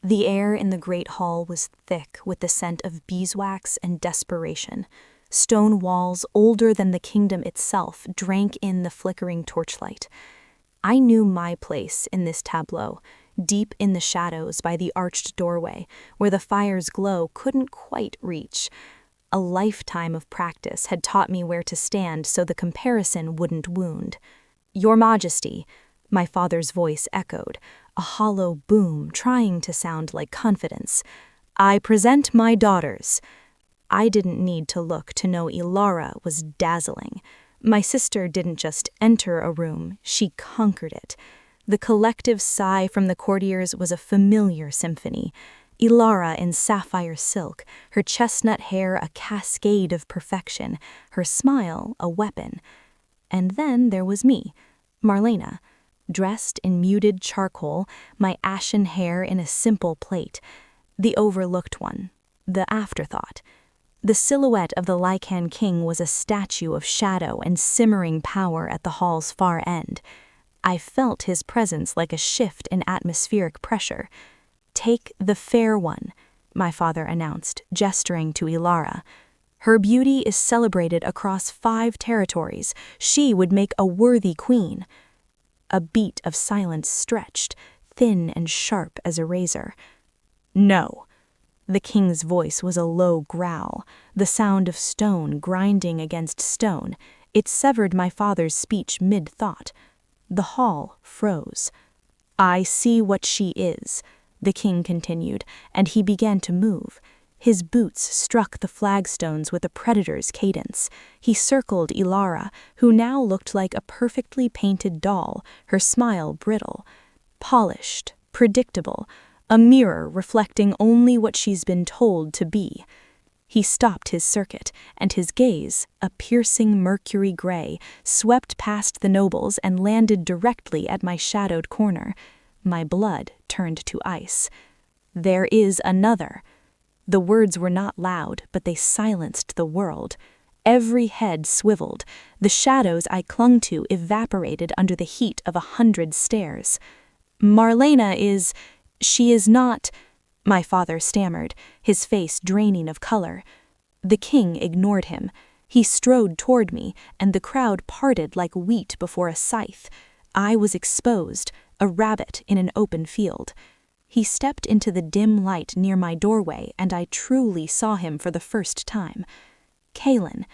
The air in the great hall was thick with the scent of beeswax and desperation. Stone walls, older than the kingdom itself, drank in the flickering torchlight. I knew my place in this tableau, deep in the shadows by the arched doorway, where the fire's glow couldn't quite reach. A lifetime of practice had taught me where to stand so the comparison wouldn't wound. "Your Majesty," my father's voice echoed, a hollow boom trying to sound like confidence. "I present my daughters." I didn't need to look to know Ilara was dazzling. My sister didn't just enter a room, she conquered it. The collective sigh from the courtiers was a familiar symphony. Ilara in sapphire silk, her chestnut hair a cascade of perfection, her smile a weapon. And then there was me, Marlena, dressed in muted charcoal, my ashen hair in a simple plait, the overlooked one, the afterthought. The silhouette of the Lycan king was a statue of shadow and simmering power at the hall's far end. I felt his presence like a shift in atmospheric pressure. "Take the fair one," my father announced, gesturing to Ilara. "Her beauty is celebrated across 5 territories. She would make a worthy queen." A beat of silence stretched, thin and sharp as a razor. "No." The king's voice was a low growl, the sound of stone grinding against stone. It severed my father's speech mid-thought. The hall froze. "I see what she is," the king continued, and he began to move. His boots struck the flagstones with a predator's cadence. He circled Ilara, who now looked like a perfectly painted doll, her smile brittle. Polished, predictable, a mirror reflecting only what she's been told to be. He stopped his circuit, and his gaze, a piercing mercury gray, swept past the nobles and landed directly at my shadowed corner. My blood turned to ice. "There is another." The words were not loud, but they silenced the world. Every head swiveled. The shadows I clung to evaporated under the heat of 100 stares. "Marlena is... she is not..." my father stammered, his face draining of color. The king ignored him. He strode toward me, and the crowd parted like wheat before a scythe. I was exposed, a rabbit in an open field. He stepped into the dim light near my doorway, and I truly saw him for the first time. Kaelin,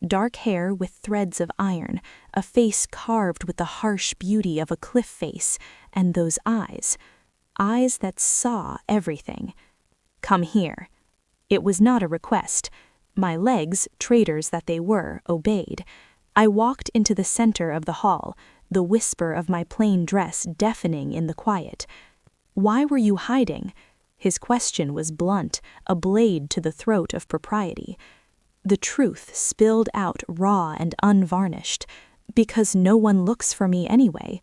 dark hair with threads of iron, a face carved with the harsh beauty of a cliff face, and those eyes that saw everything. "Come here." It was not a request. My legs, traitors that they were, obeyed. I walked into the center of the hall, the whisper of my plain dress deafening in the quiet. "Why were you hiding?" His question was blunt, a blade to the throat of propriety. The truth spilled out raw and unvarnished. "Because no one looks for me anyway."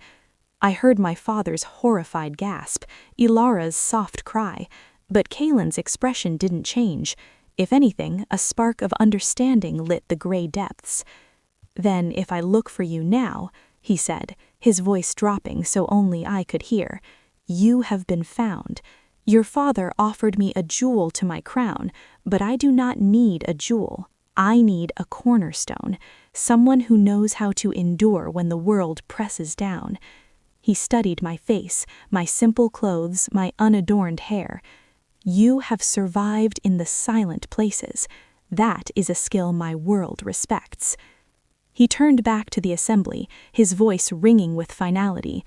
I heard my father's horrified gasp, Ilara's soft cry, but Kaelin's expression didn't change. If anything, a spark of understanding lit the gray depths. "Then if I look for you now," he said, his voice dropping so only I could hear, "you have been found. Your father offered me a jewel to my crown, but I do not need a jewel. I need a cornerstone, someone who knows how to endure when the world presses down." He studied my face, my simple clothes, my unadorned hair. "You have survived in the silent places. That is a skill my world respects." He turned back to the assembly, his voice ringing with finality.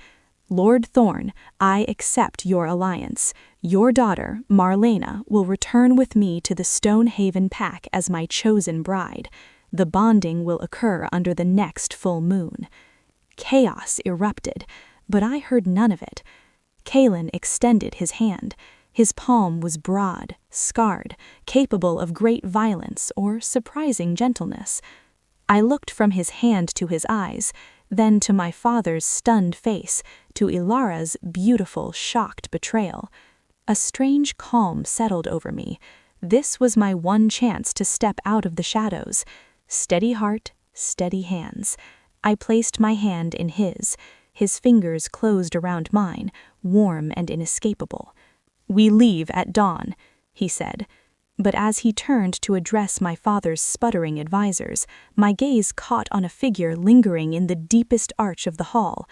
"Lord Thorn, I accept your alliance. Your daughter, Marlena, will return with me to the Stonehaven pack as my chosen bride. The bonding will occur under the next full moon." Chaos erupted, but I heard none of it. Kaelin extended his hand. His palm was broad, scarred, capable of great violence or surprising gentleness. I looked from his hand to his eyes, then to my father's stunned face, to Ilara's beautiful, shocked betrayal. A strange calm settled over me. This was my one chance to step out of the shadows. Steady heart, steady hands. I placed my hand in his. His fingers closed around mine, warm and inescapable. "We leave at dawn," he said. But as he turned to address my father's sputtering advisors, my gaze caught on a figure lingering in the deepest arch of the hall.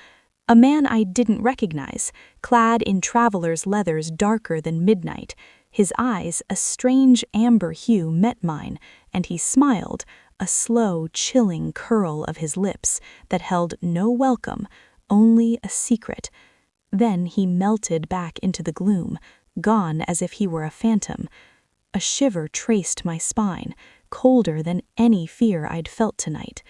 A man I didn't recognize, clad in traveler's leathers darker than midnight. His eyes, a strange amber hue, met mine, and he smiled, a slow, chilling curl of his lips that held no welcome, only a secret. Then he melted back into the gloom, gone as if he were a phantom. A shiver traced my spine, colder than any fear I'd felt tonight.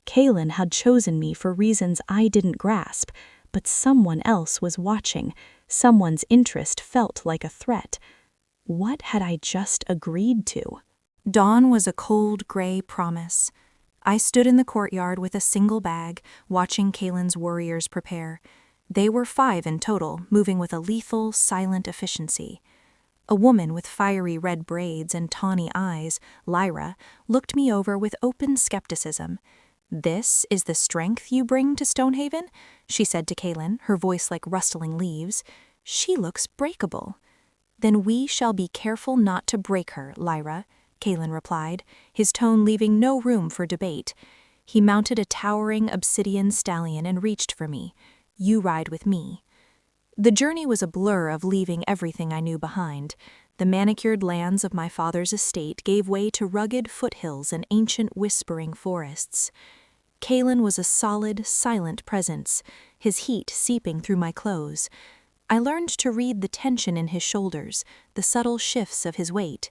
Kaelin had chosen me for reasons I didn't grasp, but someone else was watching. Someone's interest felt like a threat. What had I just agreed to? Dawn was a cold, gray promise. I stood in the courtyard with a single bag, watching Kaelin's warriors prepare. They were 5 in total, moving with a lethal, silent efficiency. A woman with fiery red braids and tawny eyes, Lyra, looked me over with open skepticism. "This is the strength you bring to Stonehaven?" she said to Kaelin, her voice like rustling leaves. "She looks breakable." "Then we shall be careful not to break her, Lyra," Kaelin replied, his tone leaving no room for debate. He mounted a towering obsidian stallion and reached for me. "You ride with me." The journey was a blur of leaving everything I knew behind. The manicured lands of my father's estate gave way to rugged foothills and ancient whispering forests. Kaelin was a solid, silent presence, his heat seeping through my clothes. I learned to read the tension in his shoulders, the subtle shifts of his weight.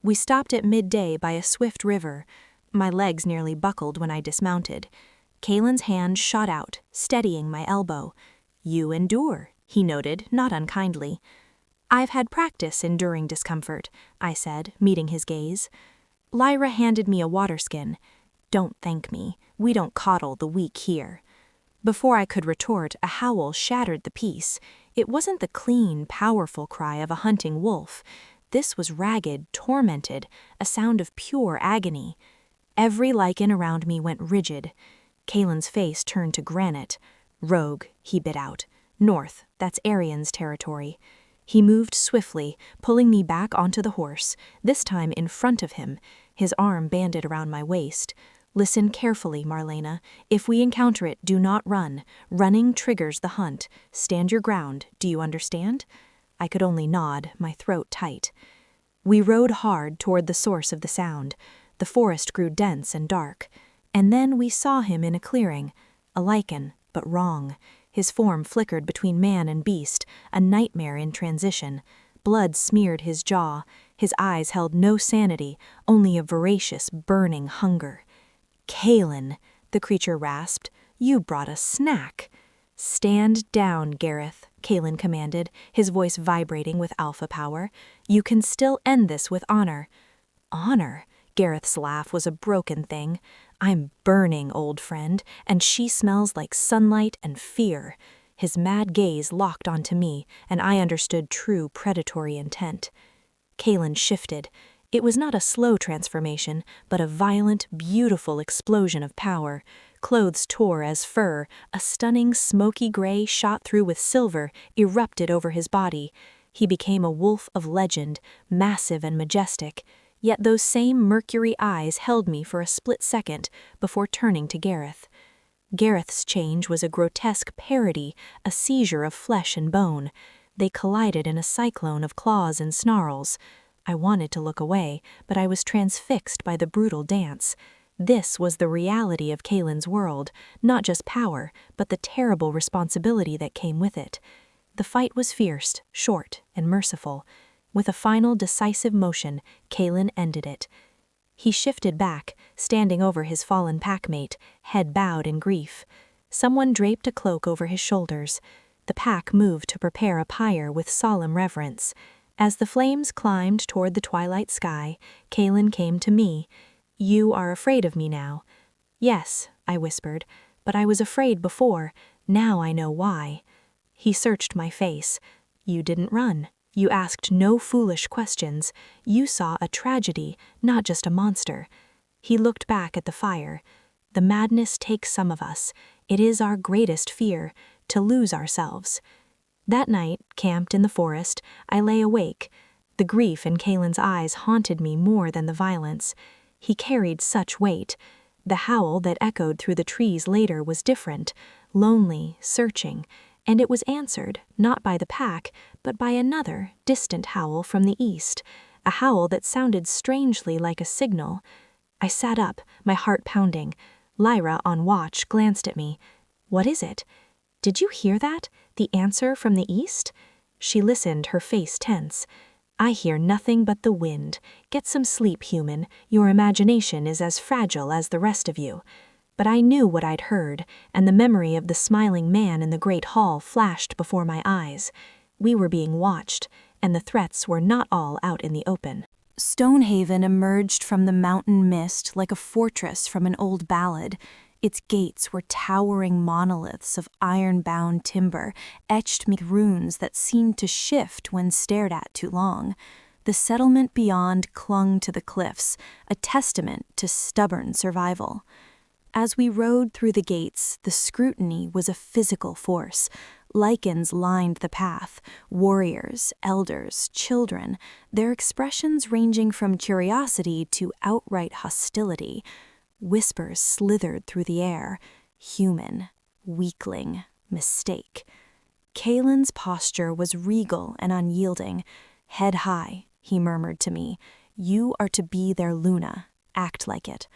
We stopped at midday by a swift river. My legs nearly buckled when I dismounted. Kaelin's hand shot out, steadying my elbow. "You endure," he noted, not unkindly. "I've had practice enduring discomfort," I said, meeting his gaze. Lyra handed me a waterskin. "Don't thank me. We don't coddle the weak here." Before I could retort, a howl shattered the peace. It wasn't the clean, powerful cry of a hunting wolf. This was ragged, tormented, a sound of pure agony. Every lichen around me went rigid. Kaelin's face turned to granite. "Rogue," he bit out. "North, that's Arian's territory." He moved swiftly, pulling me back onto the horse, this time in front of him, his arm banded around my waist. "Listen carefully, Marlena. If we encounter it, do not run. Running triggers the hunt. Stand your ground, do you understand?" I could only nod, my throat tight. We rode hard toward the source of the sound. The forest grew dense and dark. And then we saw him in a clearing. A Lycan, but wrong. His form flickered between man and beast, a nightmare in transition. Blood smeared his jaw. His eyes held no sanity, only a voracious, burning hunger. "Kaelin," the creature rasped, "you brought a snack." "Stand down, Gareth," Kaelin commanded, his voice vibrating with alpha power. "You can still end this with honor." "Honor?" Gareth's laugh was a broken thing. "I'm burning, old friend, and she smells like sunlight and fear." His mad gaze locked onto me, and I understood true predatory intent. Kaelin shifted. It was not a slow transformation, but a violent, beautiful explosion of power. Clothes tore as fur, a stunning smoky gray shot through with silver erupted over his body. He became a wolf of legend, massive and majestic. Yet those same mercury eyes held me for a split second before turning to Gareth. Gareth's change was a grotesque parody, a seizure of flesh and bone. They collided in a cyclone of claws and snarls. I wanted to look away, but I was transfixed by the brutal dance. This was the reality of Kaelin's world, not just power, but the terrible responsibility that came with it. The fight was fierce, short, and merciful. With a final decisive motion, Kaelin ended it. He shifted back, standing over his fallen packmate, head bowed in grief. Someone draped a cloak over his shoulders. The pack moved to prepare a pyre with solemn reverence. As the flames climbed toward the twilight sky, Kaelin came to me. "You are afraid of me now." "Yes," I whispered, "but I was afraid before. Now I know why." He searched my face. "You didn't run. You asked no foolish questions. You saw a tragedy, not just a monster." He looked back at the fire. "The madness takes some of us. It is our greatest fear, to lose ourselves." That night, camped in the forest, I lay awake. The grief in Kalen's eyes haunted me more than the violence. He carried such weight. The howl that echoed through the trees later was different, lonely, searching, and it was answered not by the pack, but by another, distant howl from the east, a howl that sounded strangely like a signal. I sat up, my heart pounding. Lyra, on watch, glanced at me. "What is it?" "Did you hear that? The answer from the east?" She listened, her face tense. "I hear nothing but the wind. Get some sleep, human. Your imagination is as fragile as the rest of you." But I knew what I'd heard, and the memory of the smiling man in the great hall flashed before my eyes. We were being watched, and the threats were not all out in the open. Stonehaven emerged from the mountain mist like a fortress from an old ballad. Its gates were towering monoliths of iron-bound timber, etched with runes that seemed to shift when stared at too long. The settlement beyond clung to the cliffs, a testament to stubborn survival. As we rode through the gates, the scrutiny was a physical force. Lycans lined the path, warriors, elders, children, their expressions ranging from curiosity to outright hostility. Whispers slithered through the air. Human, weakling, mistake. Kalen's posture was regal and unyielding. "Head high," he murmured to me. "You are to be their Luna. Act like it."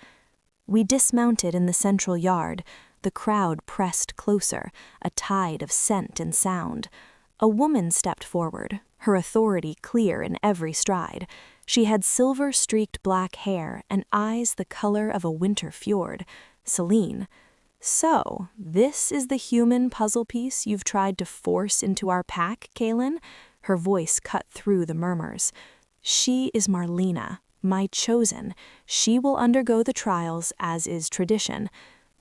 We dismounted in the central yard. The crowd pressed closer, a tide of scent and sound. A woman stepped forward, her authority clear in every stride. She had silver-streaked black hair and eyes the color of a winter fjord. Celine. "So, this is the human puzzle piece you've tried to force into our pack, Kalen?" Her voice cut through the murmurs. "She is Marlena, my chosen. She will undergo the trials, as is tradition."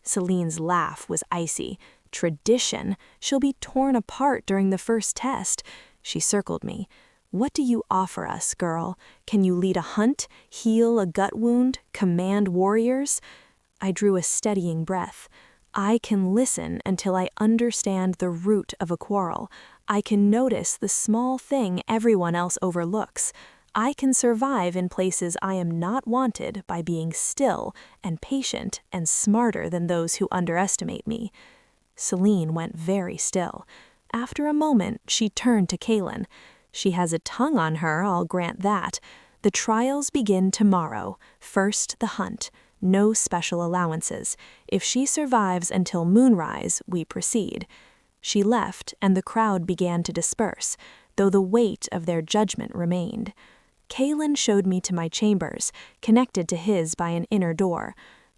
Celine's laugh was icy. "Tradition? She'll be torn apart during the first test." She circled me. "What do you offer us, girl? Can you lead a hunt, heal a gut wound, command warriors?" I drew a steadying breath. "I can listen until I understand the root of a quarrel. I can notice the small thing everyone else overlooks. I can survive in places I am not wanted by being still and patient and smarter than those who underestimate me." Celine went very still. After a moment, she turned to Kalen. "She has a tongue on her, I'll grant that. The trials begin tomorrow. First, the hunt. No special allowances. If she survives until moonrise, we proceed." She left, and the crowd began to disperse, though the weight of their judgment remained. Kalen showed me to my chambers, connected to his by an inner door.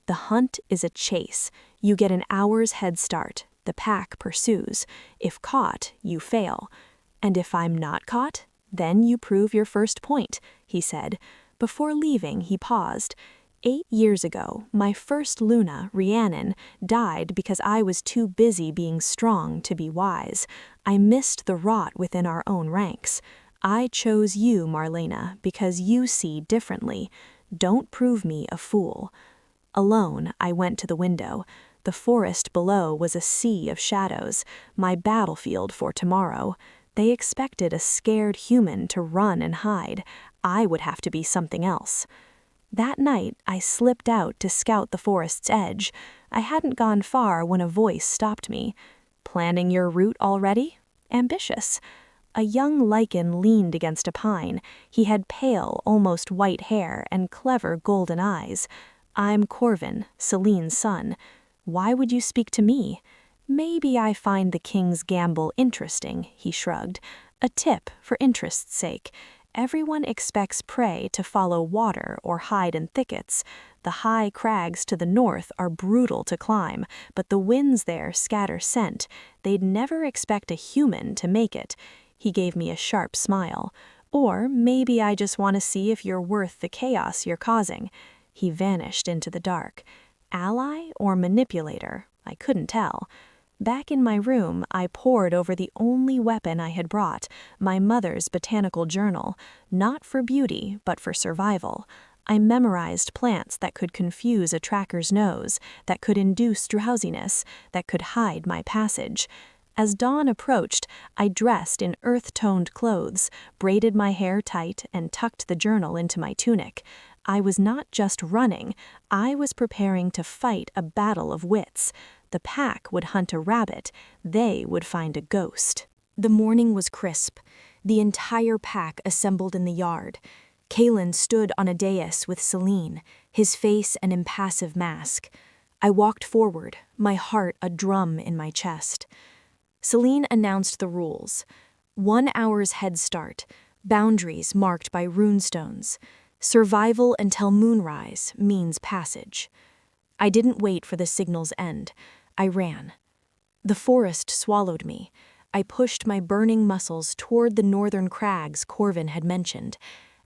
"The hunt is a chase. You get an hour's head start. The pack pursues. If caught, you fail. And if I'm not caught, then you prove your first point," he said. Before leaving, he paused. 8 years ago, my first Luna, Rhiannon, died because I was too busy being strong to be wise. I missed the rot within our own ranks. I chose you, Marlena, because you see differently. Don't prove me a fool." Alone, I went to the window. The forest below was a sea of shadows, my battlefield for tomorrow. They expected a scared human to run and hide. I would have to be something else. That night, I slipped out to scout the forest's edge. I hadn't gone far when a voice stopped me. "Planning your route already? Ambitious." A young Lycan leaned against a pine. He had pale, almost white hair and clever golden eyes. "I'm Corvin, Celine's son. Why would you speak to me?" "Maybe I find the king's gamble interesting," he shrugged. "A tip for interest's sake. Everyone expects prey to follow water or hide in thickets. The high crags to the north are brutal to climb, but the winds there scatter scent. They'd never expect a human to make it." He gave me a sharp smile. "Or maybe I just want to see if you're worth the chaos you're causing." He vanished into the dark. Ally or manipulator? I couldn't tell. Back in my room, I pored over the only weapon I had brought, my mother's botanical journal, not for beauty, but for survival. I memorized plants that could confuse a tracker's nose, that could induce drowsiness, that could hide my passage. As dawn approached, I dressed in earth-toned clothes, braided my hair tight, and tucked the journal into my tunic. I was not just running, I was preparing to fight a battle of wits. The pack would hunt a rabbit, they would find a ghost. The morning was crisp. The entire pack assembled in the yard. Kalen stood on a dais with Celine, his face an impassive mask. I walked forward, my heart a drum in my chest. Celine announced the rules. 1 hour's head start, boundaries marked by runestones. Survival until moonrise means passage. I didn't wait for the signal's end. I ran. The forest swallowed me. I pushed my burning muscles toward the northern crags Corvin had mentioned.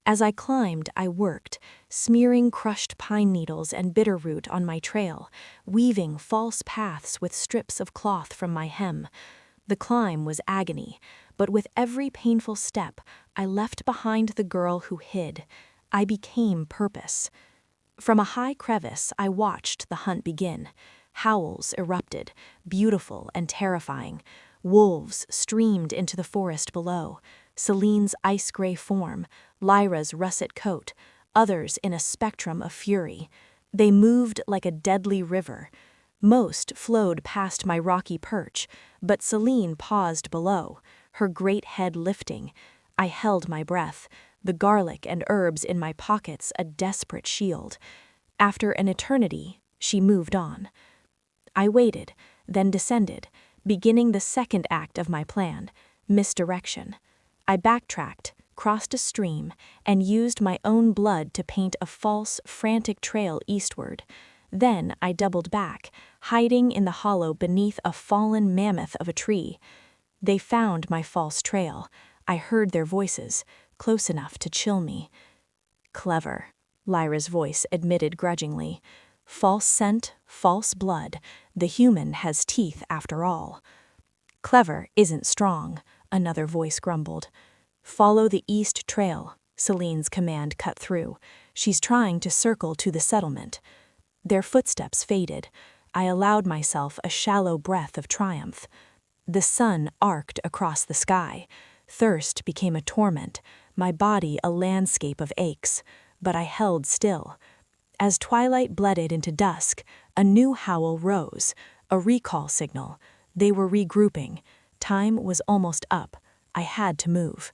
As I climbed, I worked, smearing crushed pine needles and bitterroot on my trail, weaving false paths with strips of cloth from my hem. The climb was agony, but with every painful step, I left behind the girl who hid. I became purpose. From a high crevice, I watched the hunt begin. Howls erupted, beautiful and terrifying. Wolves streamed into the forest below. Celine's ice-gray form, Lyra's russet coat, others in a spectrum of fury. They moved like a deadly river. Most flowed past my rocky perch, but Celine paused below, her great head lifting. I held my breath, the garlic and herbs in my pockets a desperate shield. After an eternity, she moved on. I waited, then descended, beginning the second act of my plan, misdirection. I backtracked, crossed a stream, and used my own blood to paint a false, frantic trail eastward. Then I doubled back, hiding in the hollow beneath a fallen mammoth of a tree. They found my false trail. I heard their voices, close enough to chill me. Clever, Lyra's voice admitted grudgingly. False scent, false blood. The human has teeth after all. Clever isn't strong, another voice grumbled. Follow the east trail, Celine's command cut through. She's trying to circle to the settlement. Their footsteps faded. I allowed myself a shallow breath of triumph. The sun arced across the sky. Thirst became a torment, my body a landscape of aches, but I held still. As twilight blended into dusk, a new howl rose, a recall signal. They were regrouping. Time was almost up. I had to move.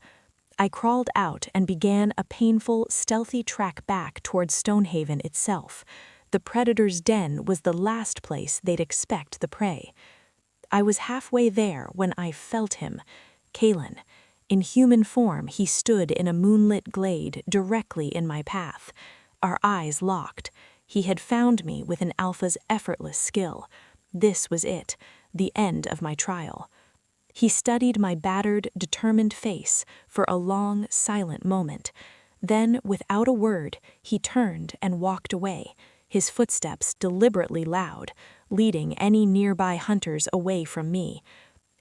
I crawled out and began a painful, stealthy track back towards Stonehaven itself. The predator's den was the last place they'd expect the prey. I was halfway there when I felt him, Kalen. In human form, he stood in a moonlit glade directly in my path. Our eyes locked. He had found me with an alpha's effortless skill. This was it, the end of my trial. He studied my battered, determined face for a long, silent moment. Then, without a word, he turned and walked away, his footsteps deliberately loud, leading any nearby hunters away from me.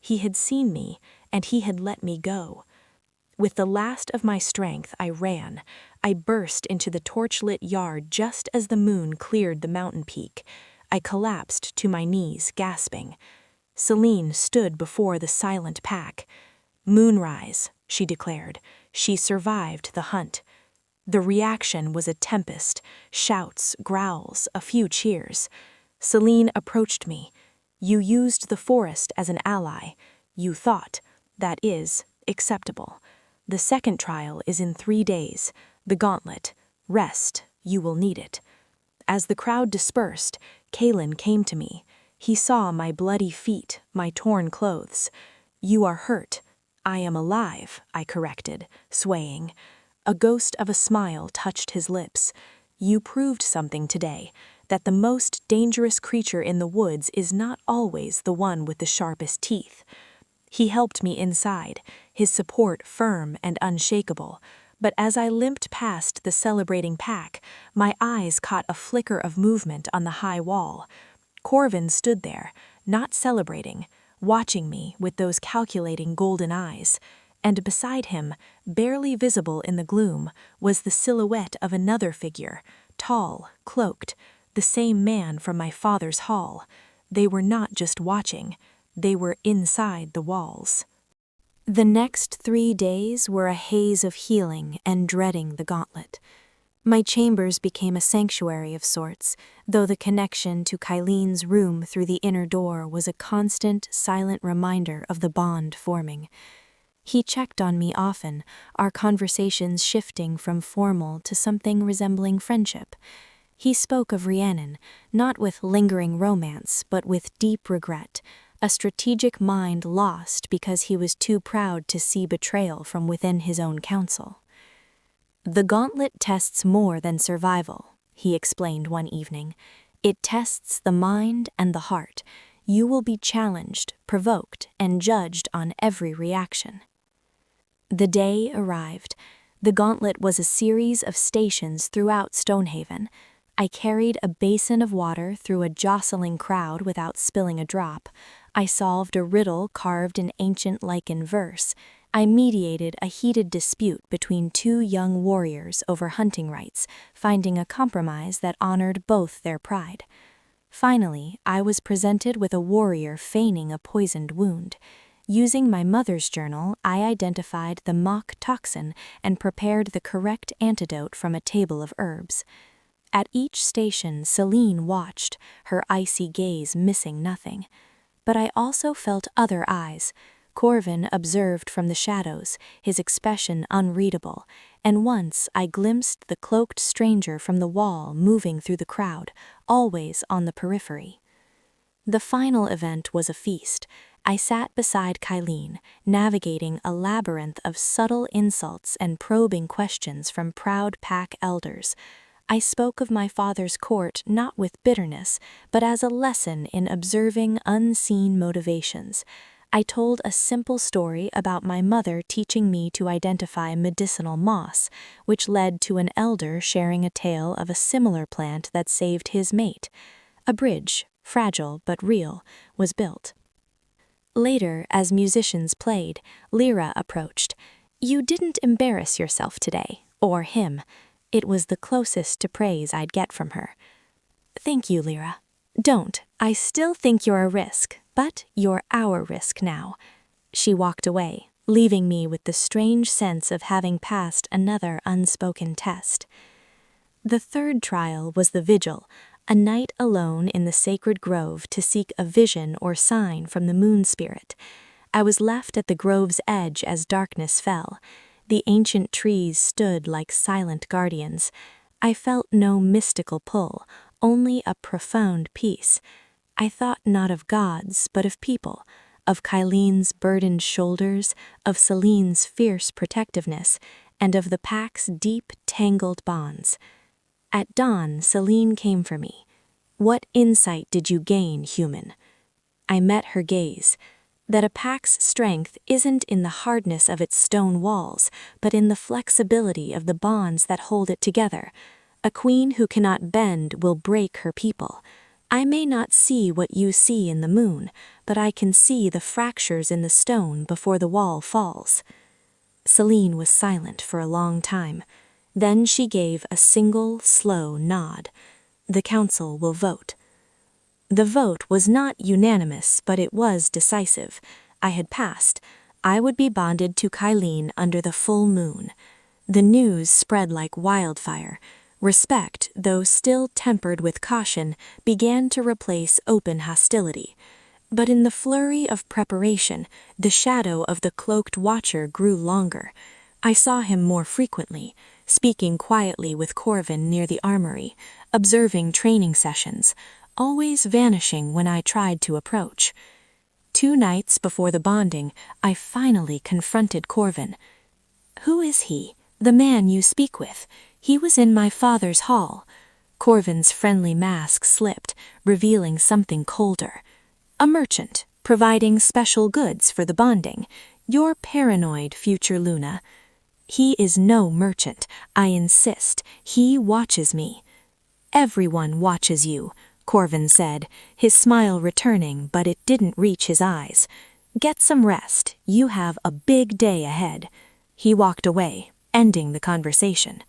He had seen me, and he had let me go. With the last of my strength, I ran. I burst into the torchlit yard just as the moon cleared the mountain peak. I collapsed to my knees, gasping. Celine stood before the silent pack. "Moonrise," she declared. She survived the hunt. The reaction was a tempest, shouts, growls, a few cheers. Celine approached me. "You used the forest as an ally. You thought. That is acceptable. The second trial is in 3 days. The gauntlet. Rest. You will need it." As the crowd dispersed, Kalen came to me. He saw my bloody feet, my torn clothes. "You are hurt. I am alive," I corrected, swaying. A ghost of a smile touched his lips. "You proved something today, that the most dangerous creature in the woods is not always the one with the sharpest teeth." He helped me inside, his support firm and unshakable. But as I limped past the celebrating pack, my eyes caught a flicker of movement on the high wall. Corvin stood there, not celebrating, watching me with those calculating golden eyes. And beside him, barely visible in the gloom, was the silhouette of another figure, tall, cloaked, the same man from my father's hall. They were not just watching, they were inside the walls. The next 3 days were a haze of healing and dreading the gauntlet. My chambers became a sanctuary of sorts, though the connection to Kylene's room through the inner door was a constant, silent reminder of the bond forming. He checked on me often, our conversations shifting from formal to something resembling friendship. He spoke of Rhiannon, not with lingering romance, but with deep regret, a strategic mind lost because he was too proud to see betrayal from within his own council. "The gauntlet tests more than survival," he explained one evening. "It tests the mind and the heart. You will be challenged, provoked, and judged on every reaction." The day arrived. The gauntlet was a series of stations throughout Stonehaven. I carried a basin of water through a jostling crowd without spilling a drop. I solved a riddle carved in ancient Lycan verse. I mediated a heated dispute between 2 young warriors over hunting rights, finding a compromise that honored both their pride. Finally, I was presented with a warrior feigning a poisoned wound. Using my mother's journal, I identified the mock toxin and prepared the correct antidote from a table of herbs. At each station, Celine watched, her icy gaze missing nothing. But I also felt other eyes. Corvin observed from the shadows, his expression unreadable, and once I glimpsed the cloaked stranger from the wall moving through the crowd, always on the periphery. The final event was a feast. I sat beside Kylene, navigating a labyrinth of subtle insults and probing questions from proud pack elders. I spoke of my father's court not with bitterness, but as a lesson in observing unseen motivations. I told a simple story about my mother teaching me to identify medicinal moss, which led to an elder sharing a tale of a similar plant that saved his mate. A bridge, fragile but real, was built. Later, as musicians played, Lyra approached. "You didn't embarrass yourself today, or him." It was the closest to praise I'd get from her. "Thank you, Lyra." "Don't. I still think you're a risk, but you're our risk now." She walked away, leaving me with the strange sense of having passed another unspoken test. The third trial was the vigil, a night alone in the sacred grove to seek a vision or sign from the moon spirit. I was left at the grove's edge as darkness fell. The ancient trees stood like silent guardians. I felt no mystical pull, only a profound peace. I thought not of gods, but of people, of Kylene's burdened shoulders, of Celine's fierce protectiveness, and of the pack's deep, tangled bonds. At dawn, Celine came for me. "What insight did you gain, human?" I met her gaze. That a pack's strength isn't in the hardness of its stone walls, but in the flexibility of the bonds that hold it together. A queen who cannot bend will break her people. I may not see what you see in the moon, but I can see the fractures in the stone before the wall falls. Celine was silent for a long time. Then she gave a single, slow nod. "The council will vote." The vote was not unanimous, but it was decisive. I had passed. I would be bonded to Kylene under the full moon. The news spread like wildfire. Respect, though still tempered with caution, began to replace open hostility. But in the flurry of preparation, the shadow of the cloaked watcher grew longer. I saw him more frequently, speaking quietly with Corvin near the armory, observing training sessions, always vanishing when I tried to approach. 2 nights before the bonding, I finally confronted Corvin. "Who is he, the man you speak with? He was in my father's hall." Corvin's friendly mask slipped, revealing something colder. "A merchant, providing special goods for the bonding. You're paranoid, future Luna." "He is no merchant, I insist. He watches me." "Everyone watches you," Corvin said, his smile returning, but it didn't reach his eyes. "Get some rest. You have a big day ahead." He walked away, ending the conversation.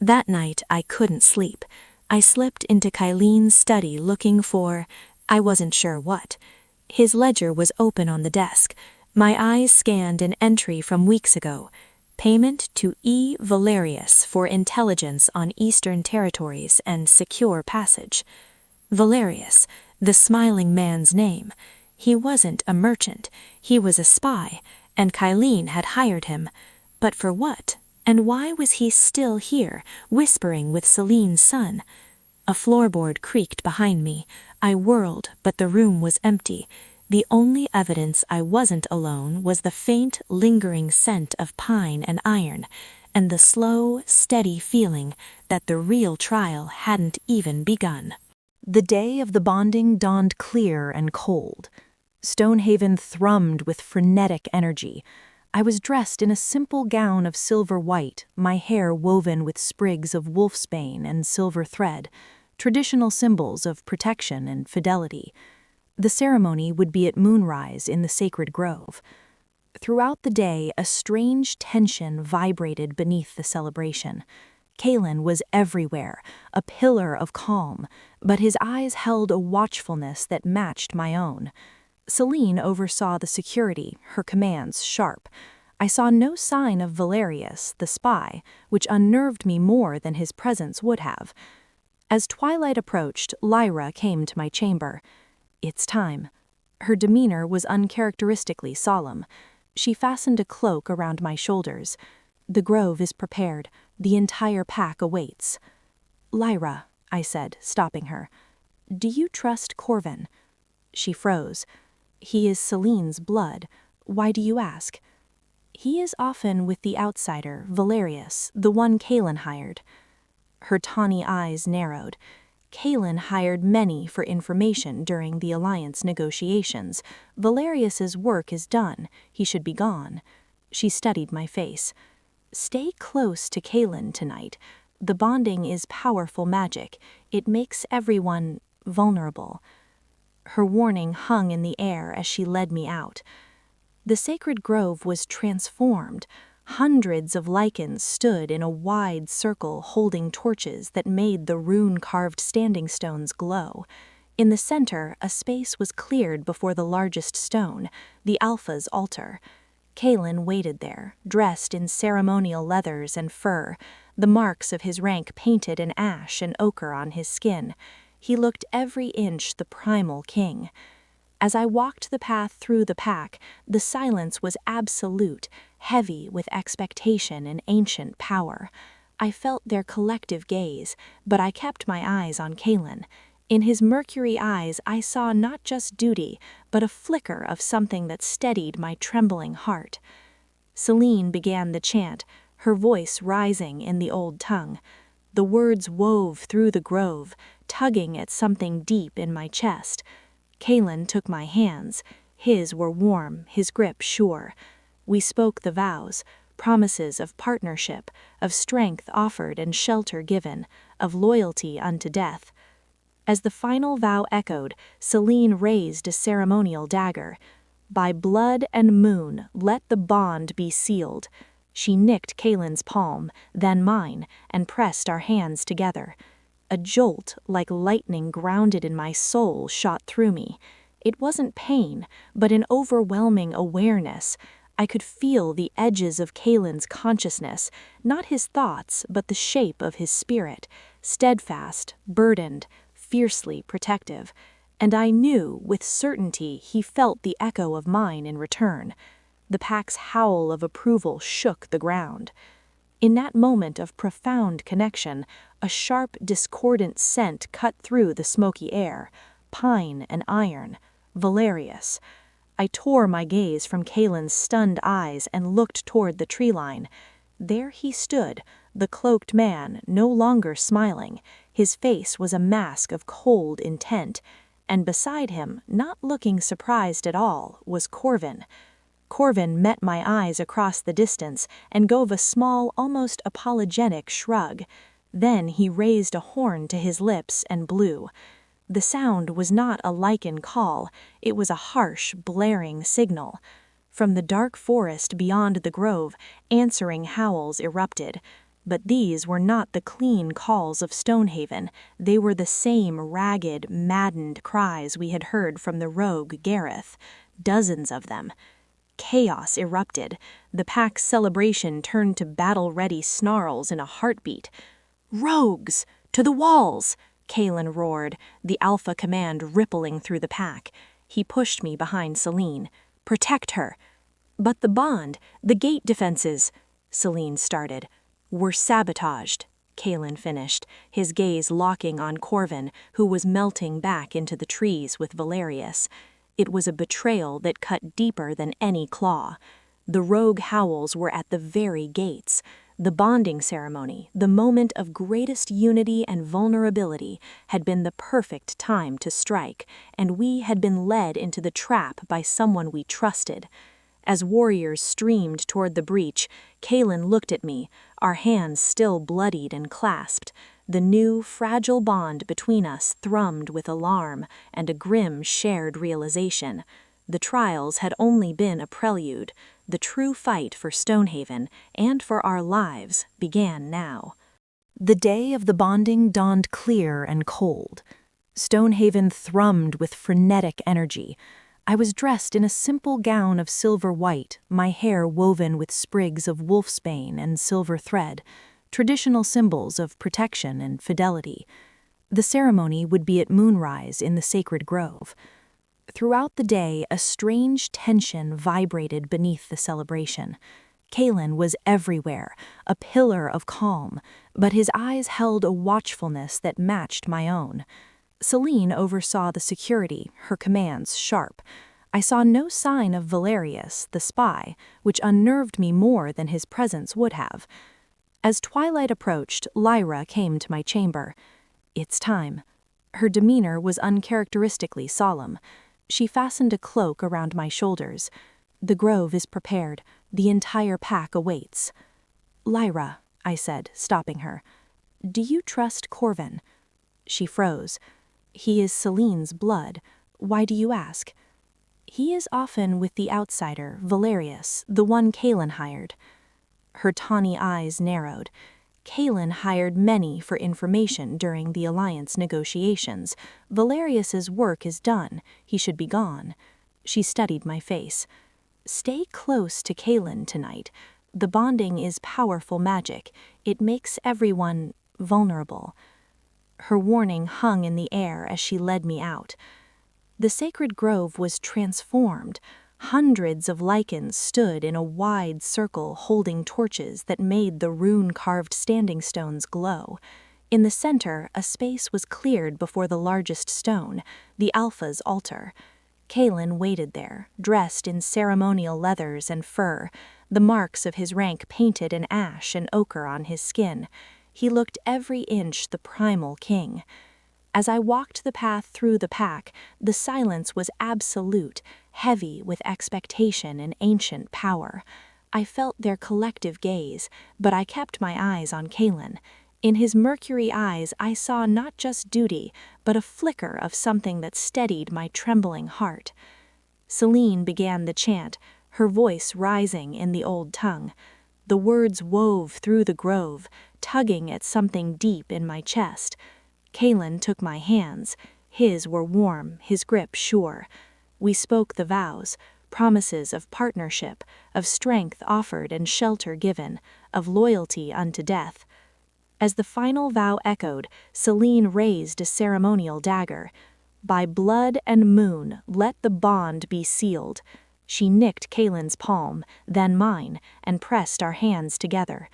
That night I couldn't sleep. I slipped into Kylene's study looking for, I wasn't sure what. His ledger was open on the desk. My eyes scanned an entry from weeks ago. Payment to E. Valerius for intelligence on Eastern territories and secure passage. Valerius, the smiling man's name. He wasn't a merchant. He was a spy, and Kylene had hired him. But for what? And why was he still here, whispering with Celine's son? A floorboard creaked behind me. I whirled, but the room was empty. The only evidence I wasn't alone was the faint, lingering scent of pine and iron, and the slow, steady feeling that the real trial hadn't even begun. The day of the bonding dawned clear and cold. Stonehaven thrummed with frenetic energy. I was dressed in a simple gown of silver white, my hair woven with sprigs of wolfsbane and silver thread, traditional symbols of protection and fidelity. The ceremony would be at moonrise in the sacred grove. Throughout the day, a strange tension vibrated beneath the celebration. Kalen was everywhere, a pillar of calm, but his eyes held a watchfulness that matched my own. Celine oversaw the security, her commands sharp. I saw no sign of Valerius, the spy, which unnerved me more than his presence would have. As twilight approached, Lyra came to my chamber. "It's time." Her demeanor was uncharacteristically solemn. She fastened a cloak around my shoulders. "The grove is prepared. The entire pack awaits." "Lyra," I said, stopping her, "do you trust Corvin?" She froze. "He is Celine's blood. Why do you ask?" "He is often with the outsider, Valerius, the one Kalen hired." Her tawny eyes narrowed. Kalen hired many for information during the alliance negotiations. Valerius's work is done. He should be gone. She studied my face. "Stay close to Kalen tonight. The bonding is powerful magic. It makes everyone vulnerable." Her warning hung in the air as she led me out. The sacred grove was transformed. Hundreds of Lycans stood in a wide circle holding torches that made the rune-carved standing stones glow. In the center, a space was cleared before the largest stone, the Alpha's altar. Kalen waited there, dressed in ceremonial leathers and fur, the marks of his rank painted in ash and ochre on his skin. He looked every inch the primal king. As I walked the path through the pack, the silence was absolute, heavy with expectation and ancient power. I felt their collective gaze, but I kept my eyes on Kalen. In his mercury eyes I saw not just duty, but a flicker of something that steadied my trembling heart. Celine began the chant, her voice rising in the old tongue. The words wove through the grove, tugging at something deep in my chest. Kalen took my hands. His were warm, his grip sure. We spoke the vows, promises of partnership, of strength offered and shelter given, of loyalty unto death. As the final vow echoed, Celine raised a ceremonial dagger. "By blood and moon, let the bond be sealed." She nicked Kalen's palm, then mine, and pressed our hands together. A jolt, like lightning grounded in my soul, shot through me. It wasn't pain, but an overwhelming awareness. I could feel the edges of Kalen's consciousness, not his thoughts, but the shape of his spirit, steadfast, burdened, fiercely protective. And I knew, with certainty, he felt the echo of mine in return. The pack's howl of approval shook the ground. In that moment of profound connection, a sharp, discordant scent cut through the smoky air. Pine and iron. Valerius. I tore my gaze from Kalen's stunned eyes and looked toward the tree line. There he stood, the cloaked man, no longer smiling. His face was a mask of cold intent. And beside him, not looking surprised at all, was Corvin. Corvin met my eyes across the distance and gave a small, almost apologetic shrug. Then he raised a horn to his lips and blew. The sound was not a Lycan call, it was a harsh, blaring signal. From the dark forest beyond the grove, answering howls erupted. But these were not the clean calls of Stonehaven. They were the same ragged, maddened cries we had heard from the rogue Gareth. Dozens of them. Chaos erupted. The pack's celebration turned to battle-ready snarls in a heartbeat. "Rogues! To the walls!" Kalen roared, the alpha command rippling through the pack. He pushed me behind Celine. "Protect her!" "But the bond, the gate defenses," Celine started. "Were sabotaged," Kalen finished, his gaze locking on Corvin, who was melting back into the trees with Valerius. It was a betrayal that cut deeper than any claw. The rogue howls were at the very gates. The bonding ceremony, the moment of greatest unity and vulnerability, had been the perfect time to strike, and we had been led into the trap by someone we trusted. As warriors streamed toward the breach, Kalen looked at me, our hands still bloodied and clasped. The new, fragile bond between us thrummed with alarm and a grim shared realization. The trials had only been a prelude. The true fight for Stonehaven and for our lives began now. The day of the bonding dawned clear and cold. Stonehaven thrummed with frenetic energy. I was dressed in a simple gown of silver white, my hair woven with sprigs of wolfsbane and silver thread, traditional symbols of protection and fidelity. The ceremony would be at moonrise in the sacred grove. Throughout the day, a strange tension vibrated beneath the celebration. Kalen was everywhere, a pillar of calm, but his eyes held a watchfulness that matched my own. Celine oversaw the security, her commands sharp. I saw no sign of Valerius, the spy, which unnerved me more than his presence would have. As twilight approached, Lyra came to my chamber. "It's time." Her demeanor was uncharacteristically solemn. She fastened a cloak around my shoulders. "The grove is prepared. The entire pack awaits." "Lyra," I said, stopping her, "do you trust Corvin?" She froze. "He is Celine's blood. Why do you ask?" "He is often with the outsider, Valerius, the one Kalen hired." Her tawny eyes narrowed. "Kalen hired many for information during the alliance negotiations. Valerius's work is done. He should be gone." She studied my face. "Stay close to Kalen tonight. The bonding is powerful magic. It makes everyone vulnerable." Her warning hung in the air as she led me out. The sacred grove was transformed. Hundreds of Lycans stood in a wide circle holding torches that made the rune-carved standing stones glow. In the center, a space was cleared before the largest stone, the Alpha's altar. Kalen waited there, dressed in ceremonial leathers and fur, the marks of his rank painted in ash and ochre on his skin. He looked every inch the primal king. As I walked the path through the pack, the silence was absolute, heavy with expectation and ancient power. I felt their collective gaze, but I kept my eyes on Kalen. In his mercury eyes I saw not just duty, but a flicker of something that steadied my trembling heart. Celine began the chant, her voice rising in the old tongue. The words wove through the grove, tugging at something deep in my chest. Kalen took my hands. His were warm, his grip sure. We spoke the vows, promises of partnership, of strength offered and shelter given, of loyalty unto death. As the final vow echoed, Celine raised a ceremonial dagger. "By blood and moon, let the bond be sealed." She nicked Kalen's palm, then mine, and pressed our hands together.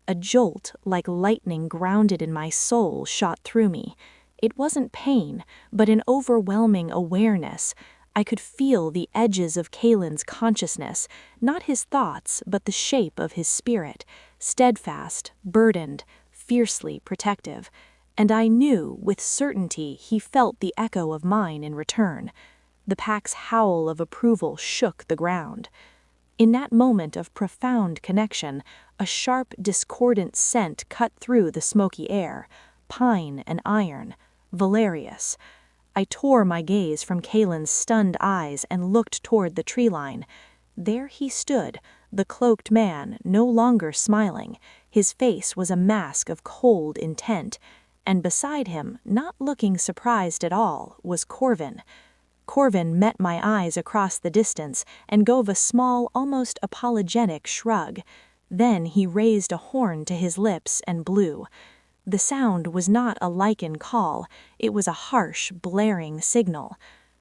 A jolt, like lightning grounded in my soul, shot through me. It wasn't pain, but an overwhelming awareness. I could feel the edges of Kalen's consciousness, not his thoughts, but the shape of his spirit, steadfast, burdened, fiercely protective. And I knew, with certainty, he felt the echo of mine in return. The pack's howl of approval shook the ground. In that moment of profound connection, a sharp, discordant scent cut through the smoky air. Pine and iron. Valerius. I tore my gaze from Kalen's stunned eyes and looked toward the tree line. There he stood, the cloaked man no longer smiling. His face was a mask of cold intent, and beside him, not looking surprised at all, was Corvin. Corvin met my eyes across the distance and gave a small, almost apologetic shrug. Then he raised a horn to his lips and blew. The sound was not a Lycan call, it was a harsh, blaring signal.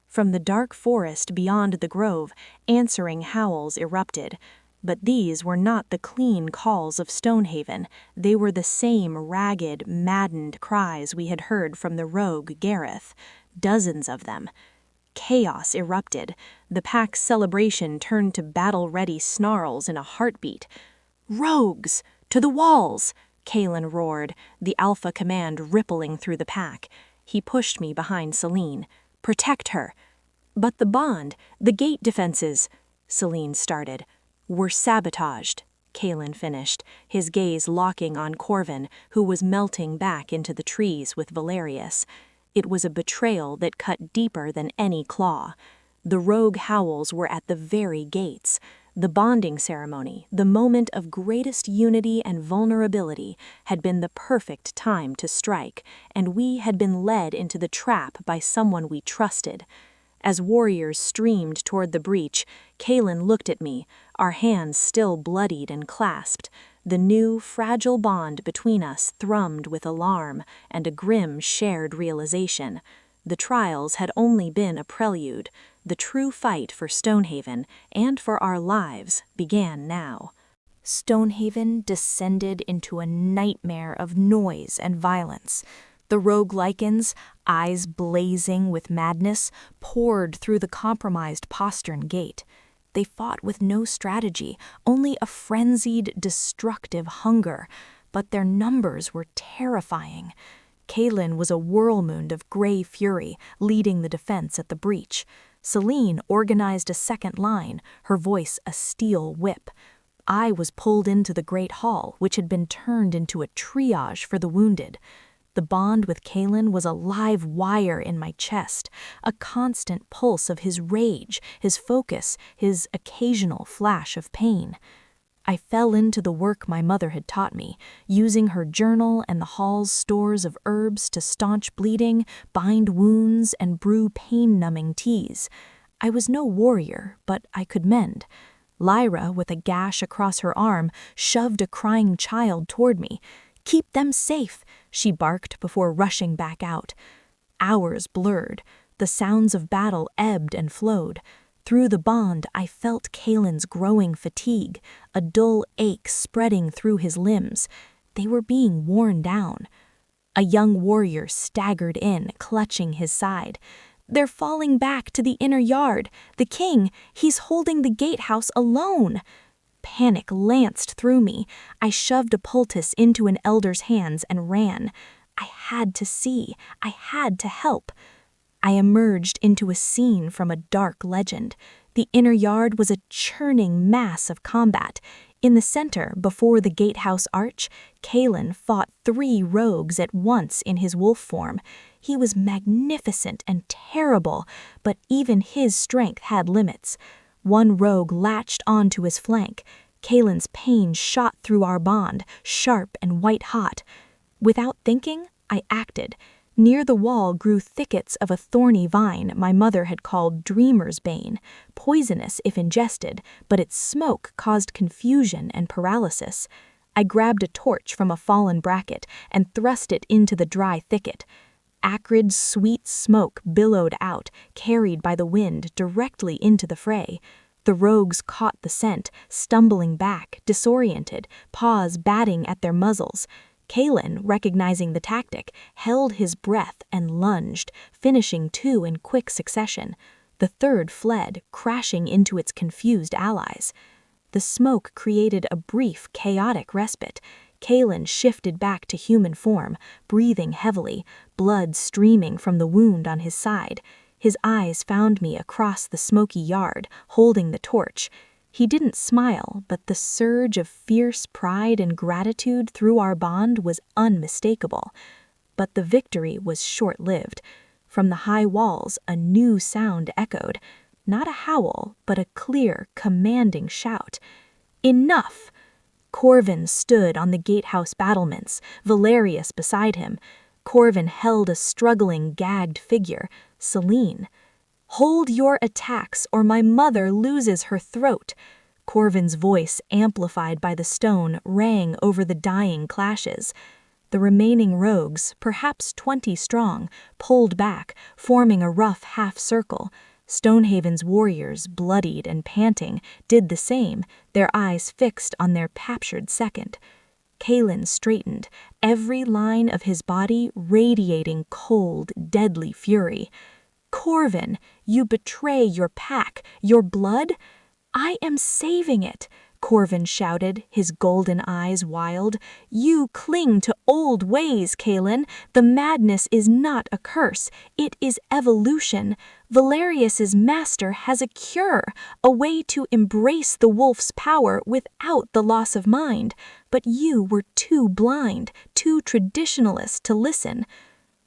From the dark forest beyond the grove, answering howls erupted. But these were not the clean calls of Stonehaven, they were the same ragged, maddened cries we had heard from the rogue Gareth. Dozens of them. Chaos erupted. The pack's celebration turned to battle-ready snarls in a heartbeat. "Rogues! To the walls!" Kalen roared, the alpha command rippling through the pack. He pushed me behind Celine. "Protect her!" "But the bond, the gate defenses," Celine started. "Were sabotaged," Kalen finished, his gaze locking on Corvin, who was melting back into the trees with Valerius. It was a betrayal that cut deeper than any claw. The rogue howls were at the very gates. The bonding ceremony, the moment of greatest unity and vulnerability, had been the perfect time to strike, and we had been led into the trap by someone we trusted. As warriors streamed toward the breach, Kalen looked at me, our hands still bloodied and clasped. The new, fragile bond between us thrummed with alarm and a grim shared realization. The trials had only been a prelude. The true fight for Stonehaven, and for our lives, began now. Stonehaven descended into a nightmare of noise and violence. The rogue Lycans, eyes blazing with madness, poured through the compromised postern gate. They fought with no strategy, only a frenzied, destructive hunger, but their numbers were terrifying. Kalen was a whirlwind of gray fury, leading the defense at the breach. Celine organized a second line, her voice a steel whip. I was pulled into the great hall, which had been turned into a triage for the wounded. The bond with Kalen was a live wire in my chest, a constant pulse of his rage, his focus, his occasional flash of pain. I fell into the work my mother had taught me, using her journal and the hall's stores of herbs to staunch bleeding, bind wounds, and brew pain-numbing teas. I was no warrior, but I could mend. Lyra, with a gash across her arm, shoved a crying child toward me. "Keep them safe," she barked before rushing back out. Hours blurred. The sounds of battle ebbed and flowed. Through the bond, I felt Kalen's growing fatigue, a dull ache spreading through his limbs. They were being worn down. A young warrior staggered in, clutching his side. "They're falling back to the inner yard. The king, he's holding the gatehouse alone." Panic lanced through me. I shoved a poultice into an elder's hands and ran. I had to see. I had to help. I emerged into a scene from a dark legend. The inner yard was a churning mass of combat. In the center, before the gatehouse arch, Kalen fought 3 rogues at once in his wolf form. He was magnificent and terrible, but even his strength had limits. One rogue latched onto his flank. Kalen's pain shot through our bond, sharp and white-hot. Without thinking, I acted. Near the wall grew thickets of a thorny vine my mother had called dreamer's bane, poisonous if ingested, but its smoke caused confusion and paralysis. I grabbed a torch from a fallen bracket and thrust it into the dry thicket. Acrid, sweet smoke billowed out, carried by the wind directly into the fray. The rogues caught the scent, stumbling back, disoriented, paws batting at their muzzles. Kalen, recognizing the tactic, held his breath and lunged, finishing 2 in quick succession. The third fled, crashing into its confused allies. The smoke created a brief, chaotic respite. Kalen shifted back to human form, breathing heavily, blood streaming from the wound on his side. His eyes found me across the smoky yard, holding the torch. He didn't smile, but the surge of fierce pride and gratitude through our bond was unmistakable. But the victory was short-lived. From the high walls, a new sound echoed. Not a howl, but a clear, commanding shout. Enough! Corvin stood on the gatehouse battlements, Valerius beside him. Corvin held a struggling, gagged figure, Celine. Hold your attacks, or my mother loses her throat. Corvin's voice, amplified by the stone, rang over the dying clashes. The remaining rogues, perhaps 20 strong, pulled back, forming a rough half-circle. Stonehaven's warriors, bloodied and panting, did the same, their eyes fixed on their captured second. Kalen straightened, every line of his body radiating cold, deadly fury. Corvin, you betray your pack, your blood? I am saving it, Corvin shouted, his golden eyes wild. You cling to old ways, Kalen. The madness is not a curse, it is evolution. Valerius's master has a cure, a way to embrace the wolf's power without the loss of mind. But you were too blind, too traditionalist to listen.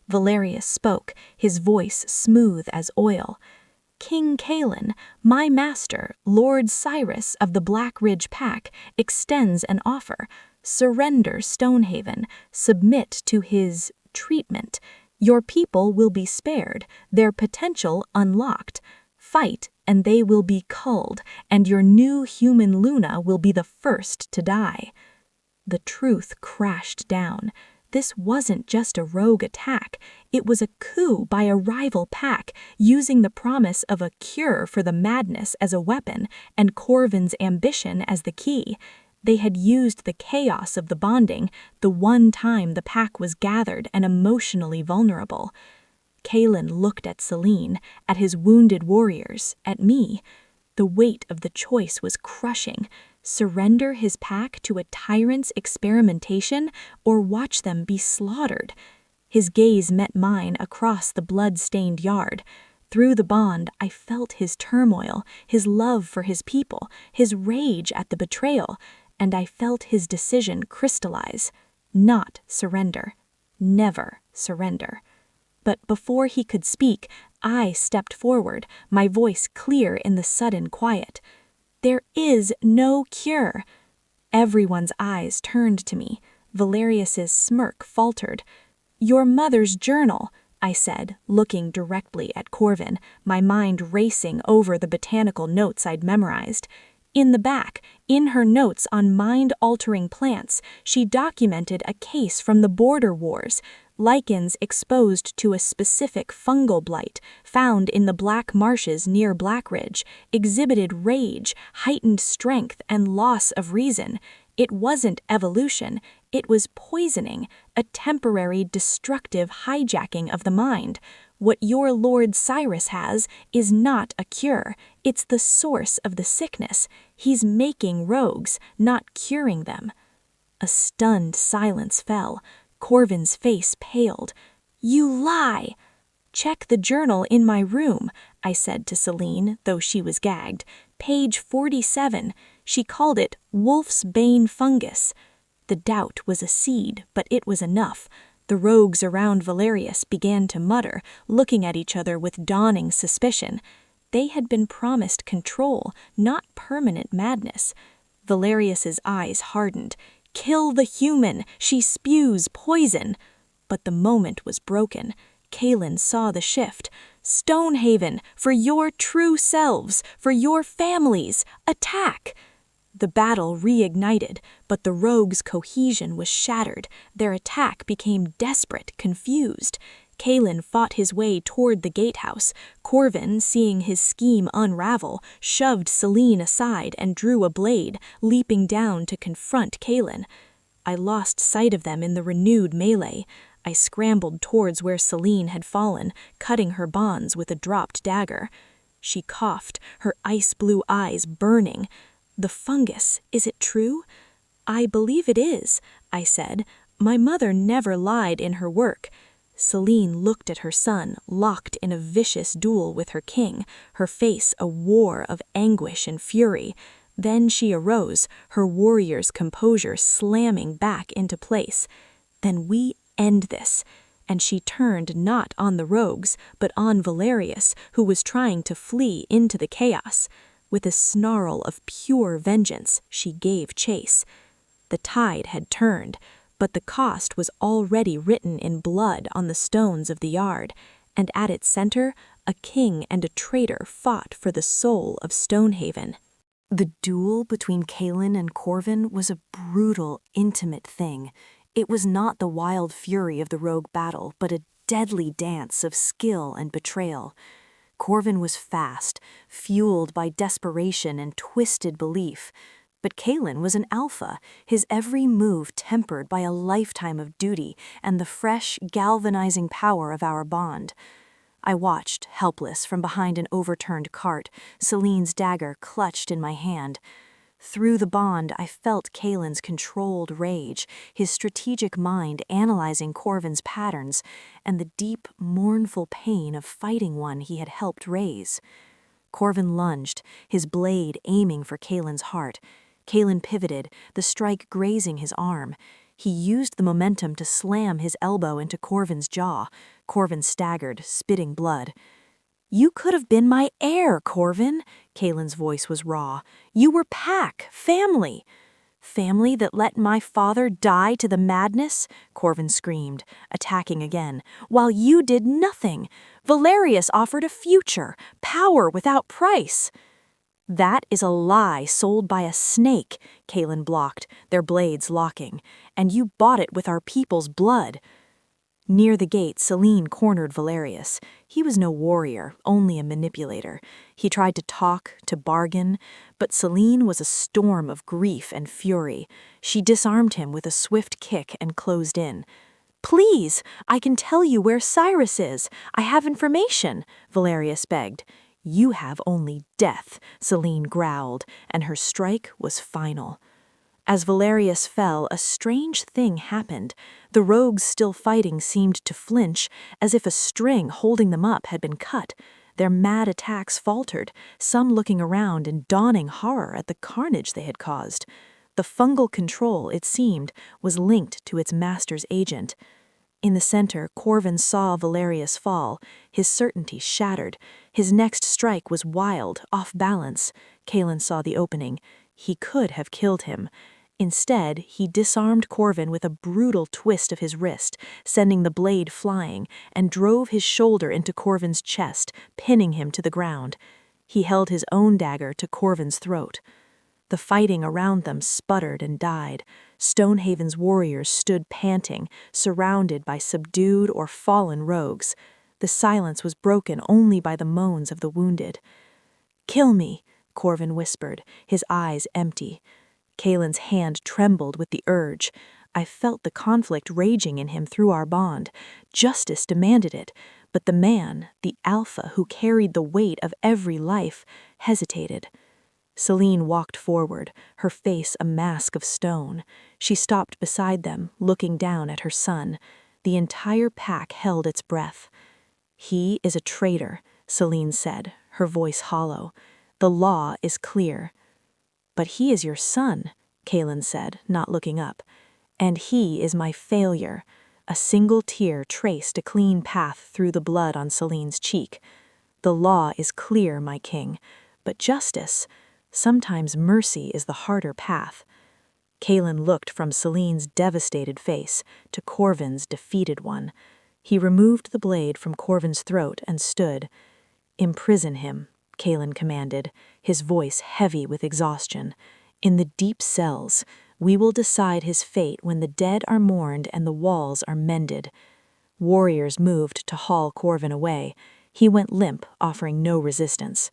Valerius spoke, his voice smooth as oil. King Kalen, my master, Lord Cyrus of the Black Ridge Pack, extends an offer. Surrender Stonehaven, submit to his treatment. Your people will be spared, their potential unlocked. Fight, and they will be culled, and your new human Luna will be the first to die. The truth crashed down. This wasn't just a rogue attack, it was a coup by a rival pack, using the promise of a cure for the madness as a weapon and Corvin's ambition as the key. They had used the chaos of the bonding, the one time the pack was gathered and emotionally vulnerable. Kalen looked at Celine, at his wounded warriors, at me. The weight of the choice was crushing. Surrender his pack to a tyrant's experimentation or watch them be slaughtered. His gaze met mine across the blood-stained yard. Through the bond, I felt his turmoil, his love for his people, his rage at the betrayal, and I felt his decision crystallize. Not surrender. Never surrender. But before he could speak, I stepped forward, my voice clear in the sudden quiet. There is no cure. Everyone's eyes turned to me. Valerius's smirk faltered. Your mother's journal, I said, looking directly at Corvin, my mind racing over the botanical notes I'd memorized. In the back, in her notes on mind-altering plants, she documented a case from the border wars. Lycans exposed to a specific fungal blight found in the black marshes near Blackridge exhibited rage, heightened strength, and loss of reason. It wasn't evolution, it was poisoning, a temporary destructive hijacking of the mind. What your Lord Cyrus has is not a cure, it's the source of the sickness. He's making rogues, not curing them. A stunned silence fell. Corvin's face paled. You lie! Check the journal in my room, I said to Celine, though she was gagged. Page 47. She called it Wolf's Bane fungus. The doubt was a seed, but it was enough. The rogues around Valerius began to mutter, looking at each other with dawning suspicion. They had been promised control, not permanent madness. Valerius's eyes hardened. Kill the human! She spews poison! But the moment was broken. Kalen saw the shift. Stonehaven, for your true selves, for your families, attack! The battle reignited, but the rogues' cohesion was shattered. Their attack became desperate, confused. Kalen fought his way toward the gatehouse. Corvin, seeing his scheme unravel, shoved Celine aside and drew a blade, leaping down to confront Kalen. I lost sight of them in the renewed melee. I scrambled towards where Celine had fallen, cutting her bonds with a dropped dagger. She coughed, her ice-blue eyes burning. The fungus, is it true? I believe it is, I said. My mother never lied in her work. Celine looked at her son, locked in a vicious duel with her king, her face a war of anguish and fury. Then she arose, her warrior's composure slamming back into place. Then we end this. And she turned not on the rogues, but on Valerius, who was trying to flee into the chaos. With a snarl of pure vengeance, she gave chase. The tide had turned, but the cost was already written in blood on the stones of the yard, and at its center, a king and a traitor fought for the soul of Stonehaven. The duel between Kaelin and Corvin was a brutal, intimate thing. It was not the wild fury of the rogue battle, but a deadly dance of skill and betrayal. Corvin was fast, fueled by desperation and twisted belief. But Kaelin was an alpha, his every move tempered by a lifetime of duty and the fresh, galvanizing power of our bond. I watched, helpless, from behind an overturned cart, Celine's dagger clutched in my hand. Through the bond, I felt Kaelin's controlled rage, his strategic mind analyzing Corvin's patterns, and the deep, mournful pain of fighting one he had helped raise. Corvin lunged, his blade aiming for Kaelin's heart. Kaelin pivoted, the strike grazing his arm. He used the momentum to slam his elbow into Corvin's jaw. Corvin staggered, spitting blood. "You could have been my heir, Corvin," Kaelin's voice was raw. "You were pack, family." "Family that let my father die to the madness?" Corvin screamed, attacking again. "While you did nothing. Valerius offered a future, power without price." "That is a lie sold by a snake," Kaelin blocked, their blades locking. "And you bought it with our people's blood." Near the gate, Celine cornered Valerius. He was no warrior, only a manipulator. He tried to talk, to bargain, but Celine was a storm of grief and fury. She disarmed him with a swift kick and closed in. "Please, I can tell you where Cyrus is. I have information," Valerius begged. "You have only death," Celine growled, and her strike was final. As Valerius fell, a strange thing happened. The rogues still fighting seemed to flinch, as if a string holding them up had been cut. Their mad attacks faltered, some looking around in dawning horror at the carnage they had caused. The fungal control, it seemed, was linked to its master's agent. In the center, Corvin saw Valerius fall, his certainty shattered. His next strike was wild, off balance. Kaelin saw the opening. He could have killed him. Instead, he disarmed Corvin with a brutal twist of his wrist, sending the blade flying, and drove his shoulder into Corvin's chest, pinning him to the ground. He held his own dagger to Corvin's throat. The fighting around them sputtered and died. Stonehaven's warriors stood panting, surrounded by subdued or fallen rogues. The silence was broken only by the moans of the wounded. "Kill me," Corvin whispered, his eyes empty. Kaelin's hand trembled with the urge. I felt the conflict raging in him through our bond. Justice demanded it, but the man, the alpha who carried the weight of every life, hesitated. Celine walked forward, her face a mask of stone. She stopped beside them, looking down at her son. The entire pack held its breath. "He is a traitor," Celine said, her voice hollow. "The law is clear." "But he is your son," Kaelin said, not looking up. "And he is my failure." A single tear traced a clean path through the blood on Celine's cheek. "The law is clear, my king, but justice, sometimes mercy is the harder path." Kaelin looked from Celine's devastated face to Corvin's defeated one. He removed the blade from Corvin's throat and stood. "Imprison him," Kaelin commanded, his voice heavy with exhaustion. "In the deep cells, we will decide his fate when the dead are mourned and the walls are mended." Warriors moved to haul Corvin away. He went limp, offering no resistance.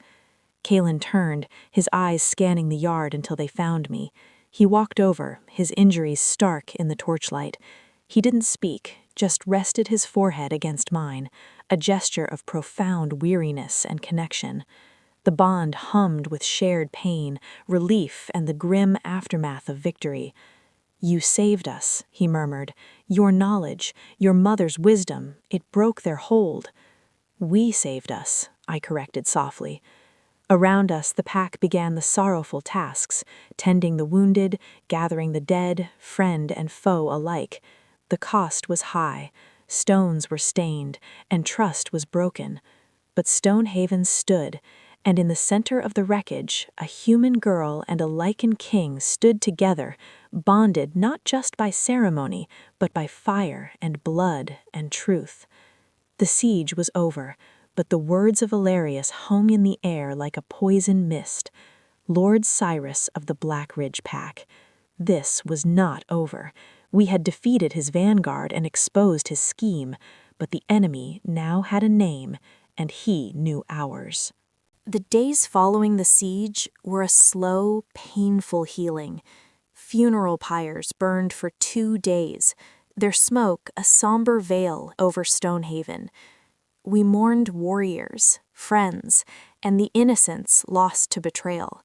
Kaelin turned, his eyes scanning the yard until they found me. He walked over, his injuries stark in the torchlight. He didn't speak, just rested his forehead against mine, a gesture of profound weariness and connection. The bond hummed with shared pain, relief, and the grim aftermath of victory. "You saved us," he murmured. "Your knowledge, your mother's wisdom, it broke their hold." "We saved us," I corrected softly. Around us, the pack began the sorrowful tasks, tending the wounded, gathering the dead, friend and foe alike. The cost was high, stones were stained, and trust was broken. But Stonehaven stood, and in the center of the wreckage, a human girl and a Lycan king stood together, bonded not just by ceremony, but by fire and blood and truth. The siege was over, but the words of Valerius hung in the air like a poison mist. Lord Cyrus of the Black Ridge Pack. This was not over. We had defeated his vanguard and exposed his scheme, but the enemy now had a name, and he knew ours. The days following the siege were a slow, painful healing. Funeral pyres burned for 2 days, their smoke a somber veil over Stonehaven. We mourned warriors, friends, and the innocents lost to betrayal.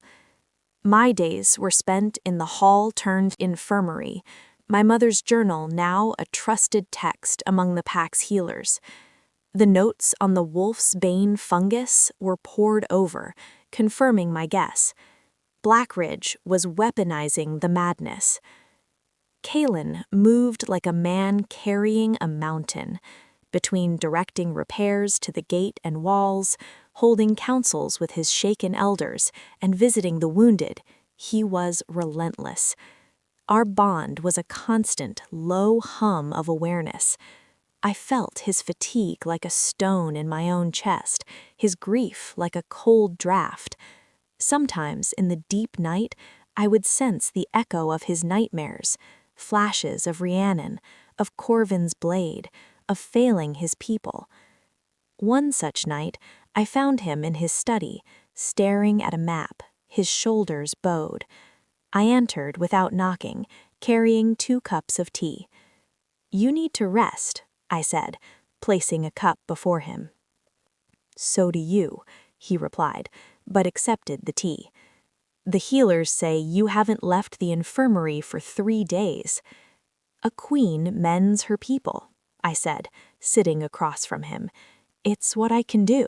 My days were spent in the hall-turned-infirmary, my mother's journal now a trusted text among the pack's healers. The notes on the wolf's bane fungus were pored over, confirming my guess. Blackridge was weaponizing the madness. Kalen moved like a man carrying a mountain, between directing repairs to the gate and walls, holding councils with his shaken elders, and visiting the wounded. He was relentless. Our bond was a constant, low hum of awareness. I felt his fatigue like a stone in my own chest, his grief like a cold draft. Sometimes, in the deep night, I would sense the echo of his nightmares, flashes of Rhiannon, of Corvin's blade, of failing his people. One such night, I found him in his study, staring at a map, his shoulders bowed. I entered without knocking, carrying 2 cups of tea. "You need to rest," I said, placing a cup before him. "So do you," he replied, but accepted the tea. "The healers say you haven't left the infirmary for 3 days." "A queen mends her people," I said, sitting across from him. "It's what I can do."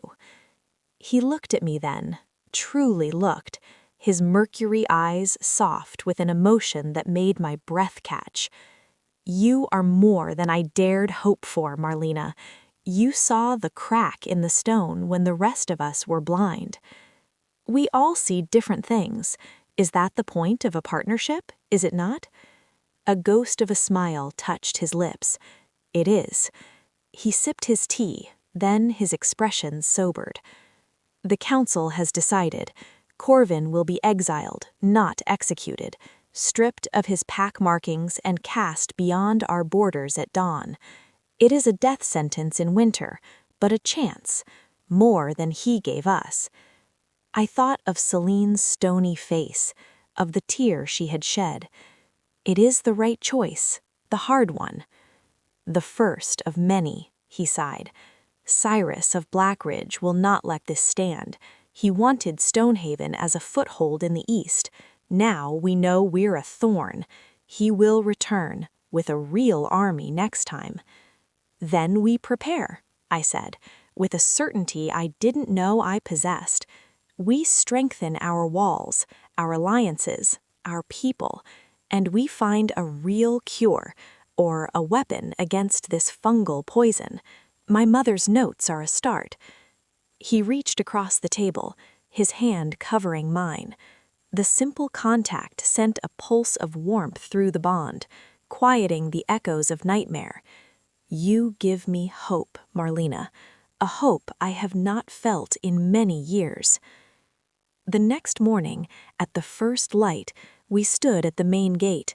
He looked at me then, truly looked, his mercury eyes soft with an emotion that made my breath catch. "You are more than I dared hope for, Marlena. You saw the crack in the stone when the rest of us were blind. We all see different things. Is that the point of a partnership, is it not?" A ghost of a smile touched his lips. "It is." He sipped his tea, then his expression sobered. "The council has decided. Corvin will be exiled, not executed, stripped of his pack markings and cast beyond our borders at dawn. It is a death sentence in winter, but a chance, more than he gave us." I thought of Celine's stony face, of the tear she had shed. It is the right choice, the hard one. "The first of many," he sighed. "Cyrus of Blackridge will not let this stand. He wanted Stonehaven as a foothold in the east. Now we know we're a thorn. He will return, with a real army next time." "Then we prepare," I said, with a certainty I didn't know I possessed. "We strengthen our walls, our alliances, our people, and we find a real cure, or a weapon against this fungal poison. My mother's notes are a start." He reached across the table, his hand covering mine. The simple contact sent a pulse of warmth through the bond, quieting the echoes of nightmare. "You give me hope, Marlena, a hope I have not felt in many years." The next morning, at the first light, we stood at the main gate.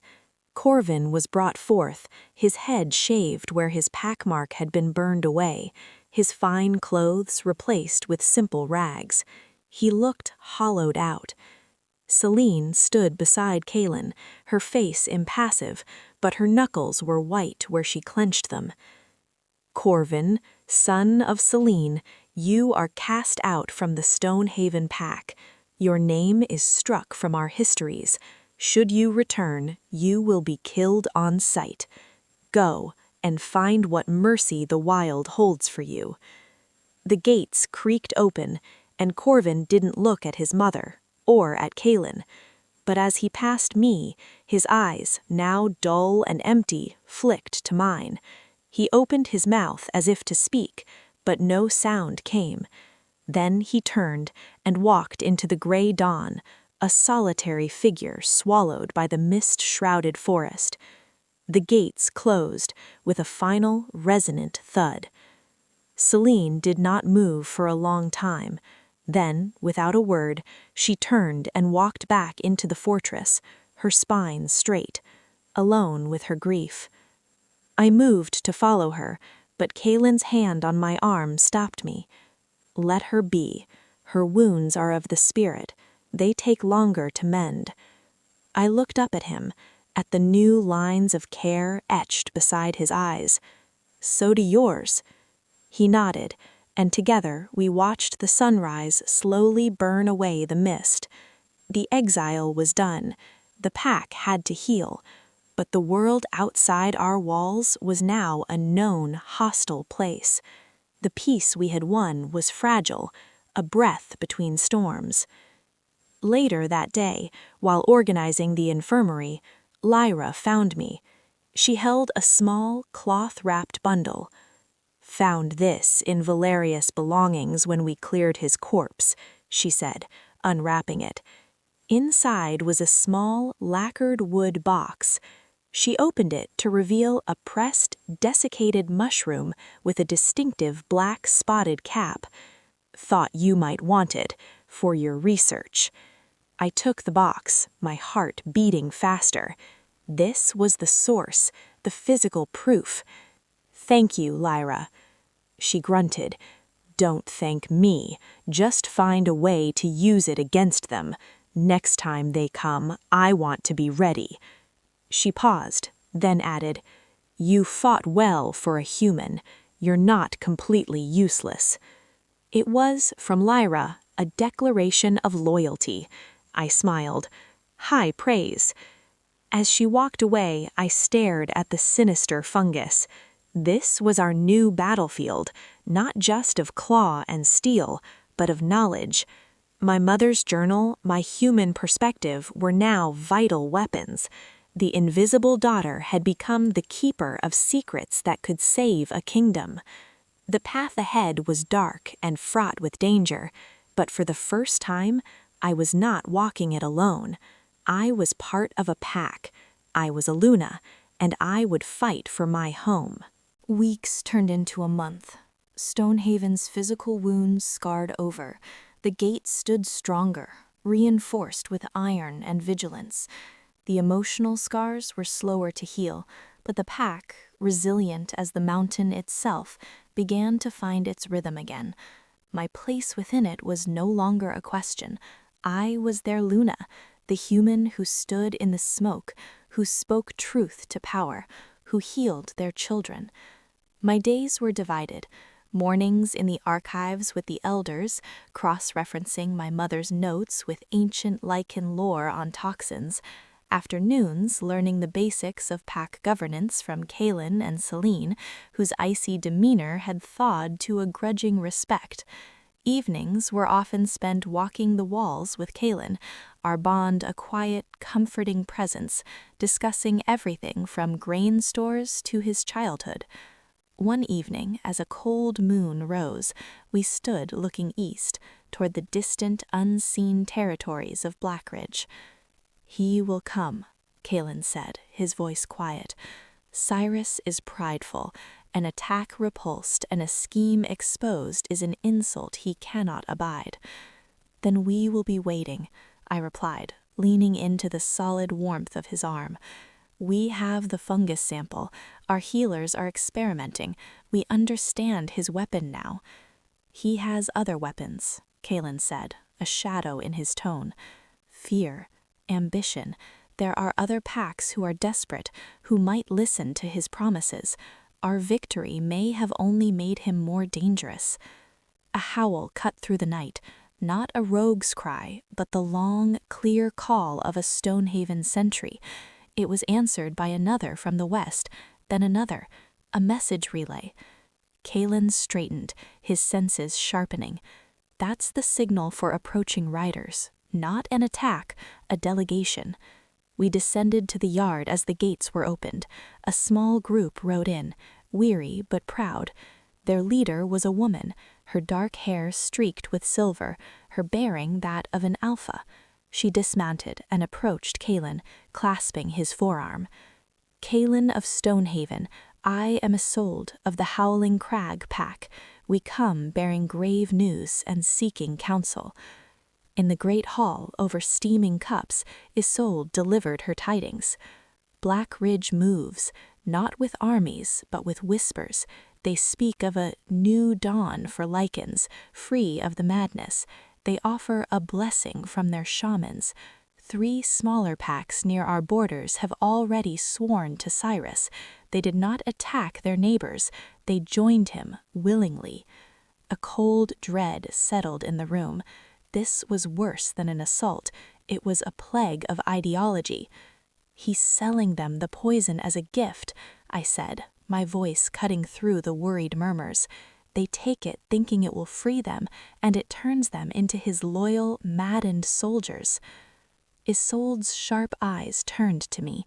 Corvin was brought forth, his head shaved where his packmark had been burned away, his fine clothes replaced with simple rags. He looked hollowed out. Celine stood beside Kalen, her face impassive, but her knuckles were white where she clenched them. "Corvin, son of Celine, you are cast out from the Stonehaven pack. Your name is struck from our histories. Should you return, you will be killed on sight. Go, and find what mercy the wild holds for you." The gates creaked open, and Corvin didn't look at his mother, or at Kalen. But as he passed me, his eyes, now dull and empty, flicked to mine. He opened his mouth as if to speak, but no sound came. Then he turned and walked into the gray dawn, a solitary figure swallowed by the mist-shrouded forest. The gates closed with a final, resonant thud. Celine did not move for a long time. Then, without a word, she turned and walked back into the fortress, her spine straight, alone with her grief. I moved to follow her, but Kaylin's hand on my arm stopped me. Let her be. Her wounds are of the spirit. They take longer to mend. I looked up at him, at the new lines of care etched beside his eyes. So do yours. He nodded, and together we watched the sunrise slowly burn away the mist. The exile was done. The pack had to heal. But the world outside our walls was now a known, hostile place. The peace we had won was fragile, a breath between storms. Later that day, while organizing the infirmary, Lyra found me. She held a small, cloth-wrapped bundle. "Found this in Valerius' belongings when we cleared his corpse," she said, unwrapping it. Inside was a small, lacquered wood box. She opened it to reveal a pressed, desiccated mushroom with a distinctive black spotted cap. "Thought you might want it, for your research." I took the box, my heart beating faster. This was the source, the physical proof. "Thank you, Lyra." She grunted. "Don't thank me. Just find a way to use it against them. Next time they come, I want to be ready." She paused, then added, "You fought well for a human. You're not completely useless." It was, from Lyra, a declaration of loyalty. I smiled. High praise. As she walked away, I stared at the sinister fungus. This was our new battlefield, not just of claw and steel, but of knowledge. My mother's journal, my human perspective were now vital weapons. The invisible daughter had become the keeper of secrets that could save a kingdom. The path ahead was dark and fraught with danger, but for the first time, I was not walking it alone. I was part of a pack. I was a Luna, and I would fight for my home. Weeks turned into a month. Stonehaven's physical wounds scarred over. The gate stood stronger, reinforced with iron and vigilance. The emotional scars were slower to heal, but the pack, resilient as the mountain itself, began to find its rhythm again. My place within it was no longer a question. I was their Luna, the human who stood in the smoke, who spoke truth to power, who healed their children. My days were divided. Mornings in the archives with the elders, cross-referencing my mother's notes with ancient Lycan lore on toxins. Afternoons learning the basics of pack governance from Kaylin and Celine, whose icy demeanor had thawed to a grudging respect. Evenings were often spent walking the walls with Kaylin, our bond a quiet, comforting presence, discussing everything from grain stores to his childhood. One evening, as a cold moon rose, we stood looking east, toward the distant, unseen territories of Blackridge. "He will come," Kaylin said, his voice quiet. "Cyrus is prideful. An attack repulsed and a scheme exposed is an insult he cannot abide." "Then we will be waiting," I replied, leaning into the solid warmth of his arm. "We have the fungus sample. Our healers are experimenting. We understand his weapon now." "He has other weapons," Kaylin said, a shadow in his tone. "Fear. Ambition. There are other packs who are desperate, who might listen to his promises. Our victory may have only made him more dangerous." A howl cut through the night, not a rogue's cry, but the long, clear call of a Stonehaven sentry. It was answered by another from the west, then another, a message relay. Kaylin straightened, his senses sharpening. That's the signal for approaching riders. Not an attack, a delegation. We descended to the yard as the gates were opened. A small group rode in, weary but proud. Their leader was a woman, her dark hair streaked with silver, her bearing that of an alpha. She dismounted and approached Kaelin, clasping his forearm. Kaelin of Stonehaven, I am Isolde of the Howling Crag pack. We come bearing grave news and seeking counsel. In the great hall, over steaming cups, Isolde delivered her tidings. Black Ridge moves, not with armies, but with whispers. They speak of a new dawn for Lycans, free of the madness. They offer a blessing from their shamans. 3 smaller packs near our borders have already sworn to Cyrus. They did not attack their neighbors. They joined him willingly. A cold dread settled in the room. This was worse than an assault. It was a plague of ideology. He's selling them the poison as a gift, I said, my voice cutting through the worried murmurs. They take it thinking it will free them, and it turns them into his loyal, maddened soldiers. Isolde's sharp eyes turned to me.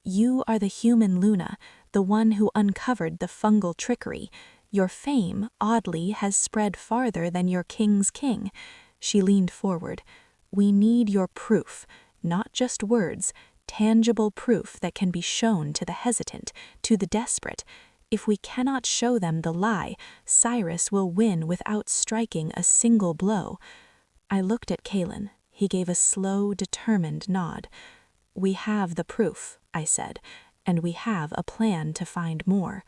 You are the human Luna, the one who uncovered the fungal trickery. Your fame, oddly, has spread farther than your king's king. She leaned forward. We need your proof, not just words, tangible proof that can be shown to the hesitant, to the desperate. If we cannot show them the lie, Cyrus will win without striking a single blow. I looked at Kaelin. He gave a slow, determined nod. We have the proof, I said, and we have a plan to find more.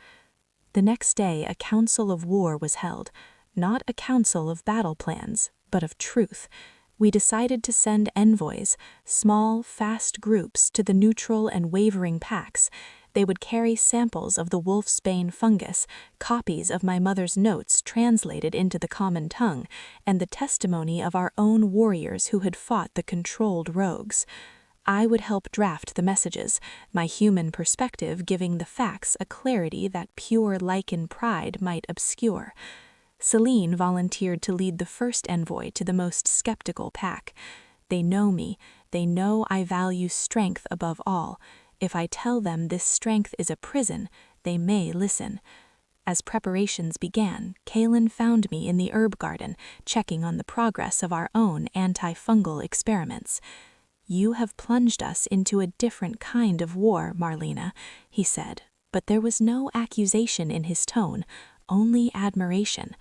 The next day, a council of war was held, not a council of battle plans, but of truth. We decided to send envoys, small, fast groups, to the neutral and wavering packs. They would carry samples of the wolfsbane fungus, copies of my mother's notes translated into the common tongue, and the testimony of our own warriors who had fought the controlled rogues. I would help draft the messages, my human perspective giving the facts a clarity that pure Lycan pride might obscure. Celine volunteered to lead the first envoy to the most skeptical pack. They know me. They know I value strength above all. If I tell them this strength is a prison, they may listen. As preparations began, Kaelin found me in the herb garden, checking on the progress of our own antifungal experiments. You have plunged us into a different kind of war, Marlena, he said, but there was no accusation in his tone, only admiration.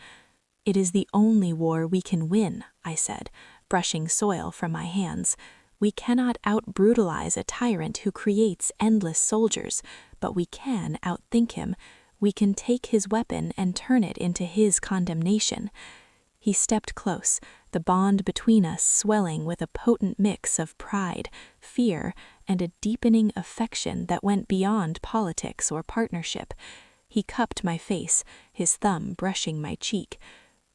It is the only war we can win, I said, brushing soil from my hands. We cannot out-brutalize a tyrant who creates endless soldiers, but we can outthink him. We can take his weapon and turn it into his condemnation. He stepped close, the bond between us swelling with a potent mix of pride, fear, and a deepening affection that went beyond politics or partnership. He cupped my face, his thumb brushing my cheek.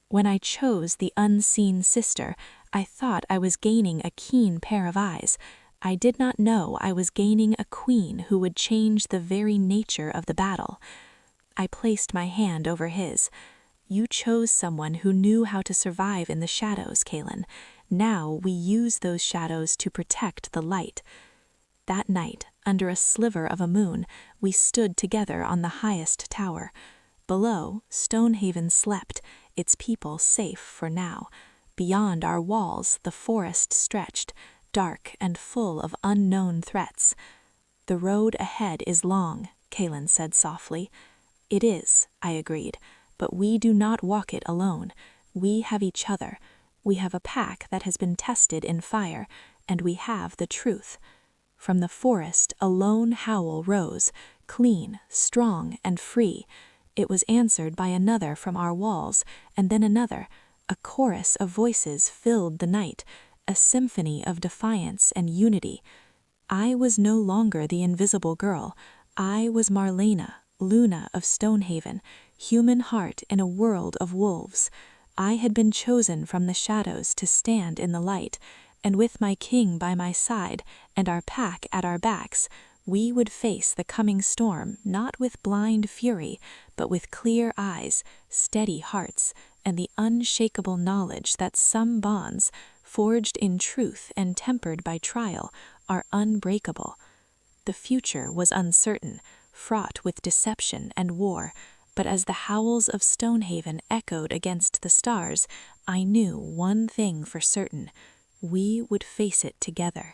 When I chose the unseen sister, I thought I was gaining a keen pair of eyes. I did not know I was gaining a queen who would change the very nature of the battle. I placed my hand over his. You chose someone who knew how to survive in the shadows, Kaelin. Now we use those shadows to protect the light. That night, under a sliver of a moon, we stood together on the highest tower. Below, Stonehaven slept, its people safe for now. Beyond our walls, the forest stretched, dark and full of unknown threats. The road ahead is long, Kaelin said softly. It is, I agreed, but we do not walk it alone. We have each other. We have a pack that has been tested in fire, and we have the truth. From the forest, a lone howl rose, clean, strong, and free. It was answered by another from our walls, and then another. A chorus of voices filled the night, a symphony of defiance and unity. I was no longer the invisible girl. I was Marlena, Luna of Stonehaven, human heart in a world of wolves. I had been chosen from the shadows to stand in the light, and with my king by my side and our pack at our backs, we would face the coming storm not with blind fury, but with clear eyes, steady hearts, and the unshakable knowledge that some bonds, forged in truth and tempered by trial, are unbreakable. The future was uncertain, fraught with deception and war. But as the howls of Stonehaven echoed against the stars, I knew one thing for certain: we would face it together.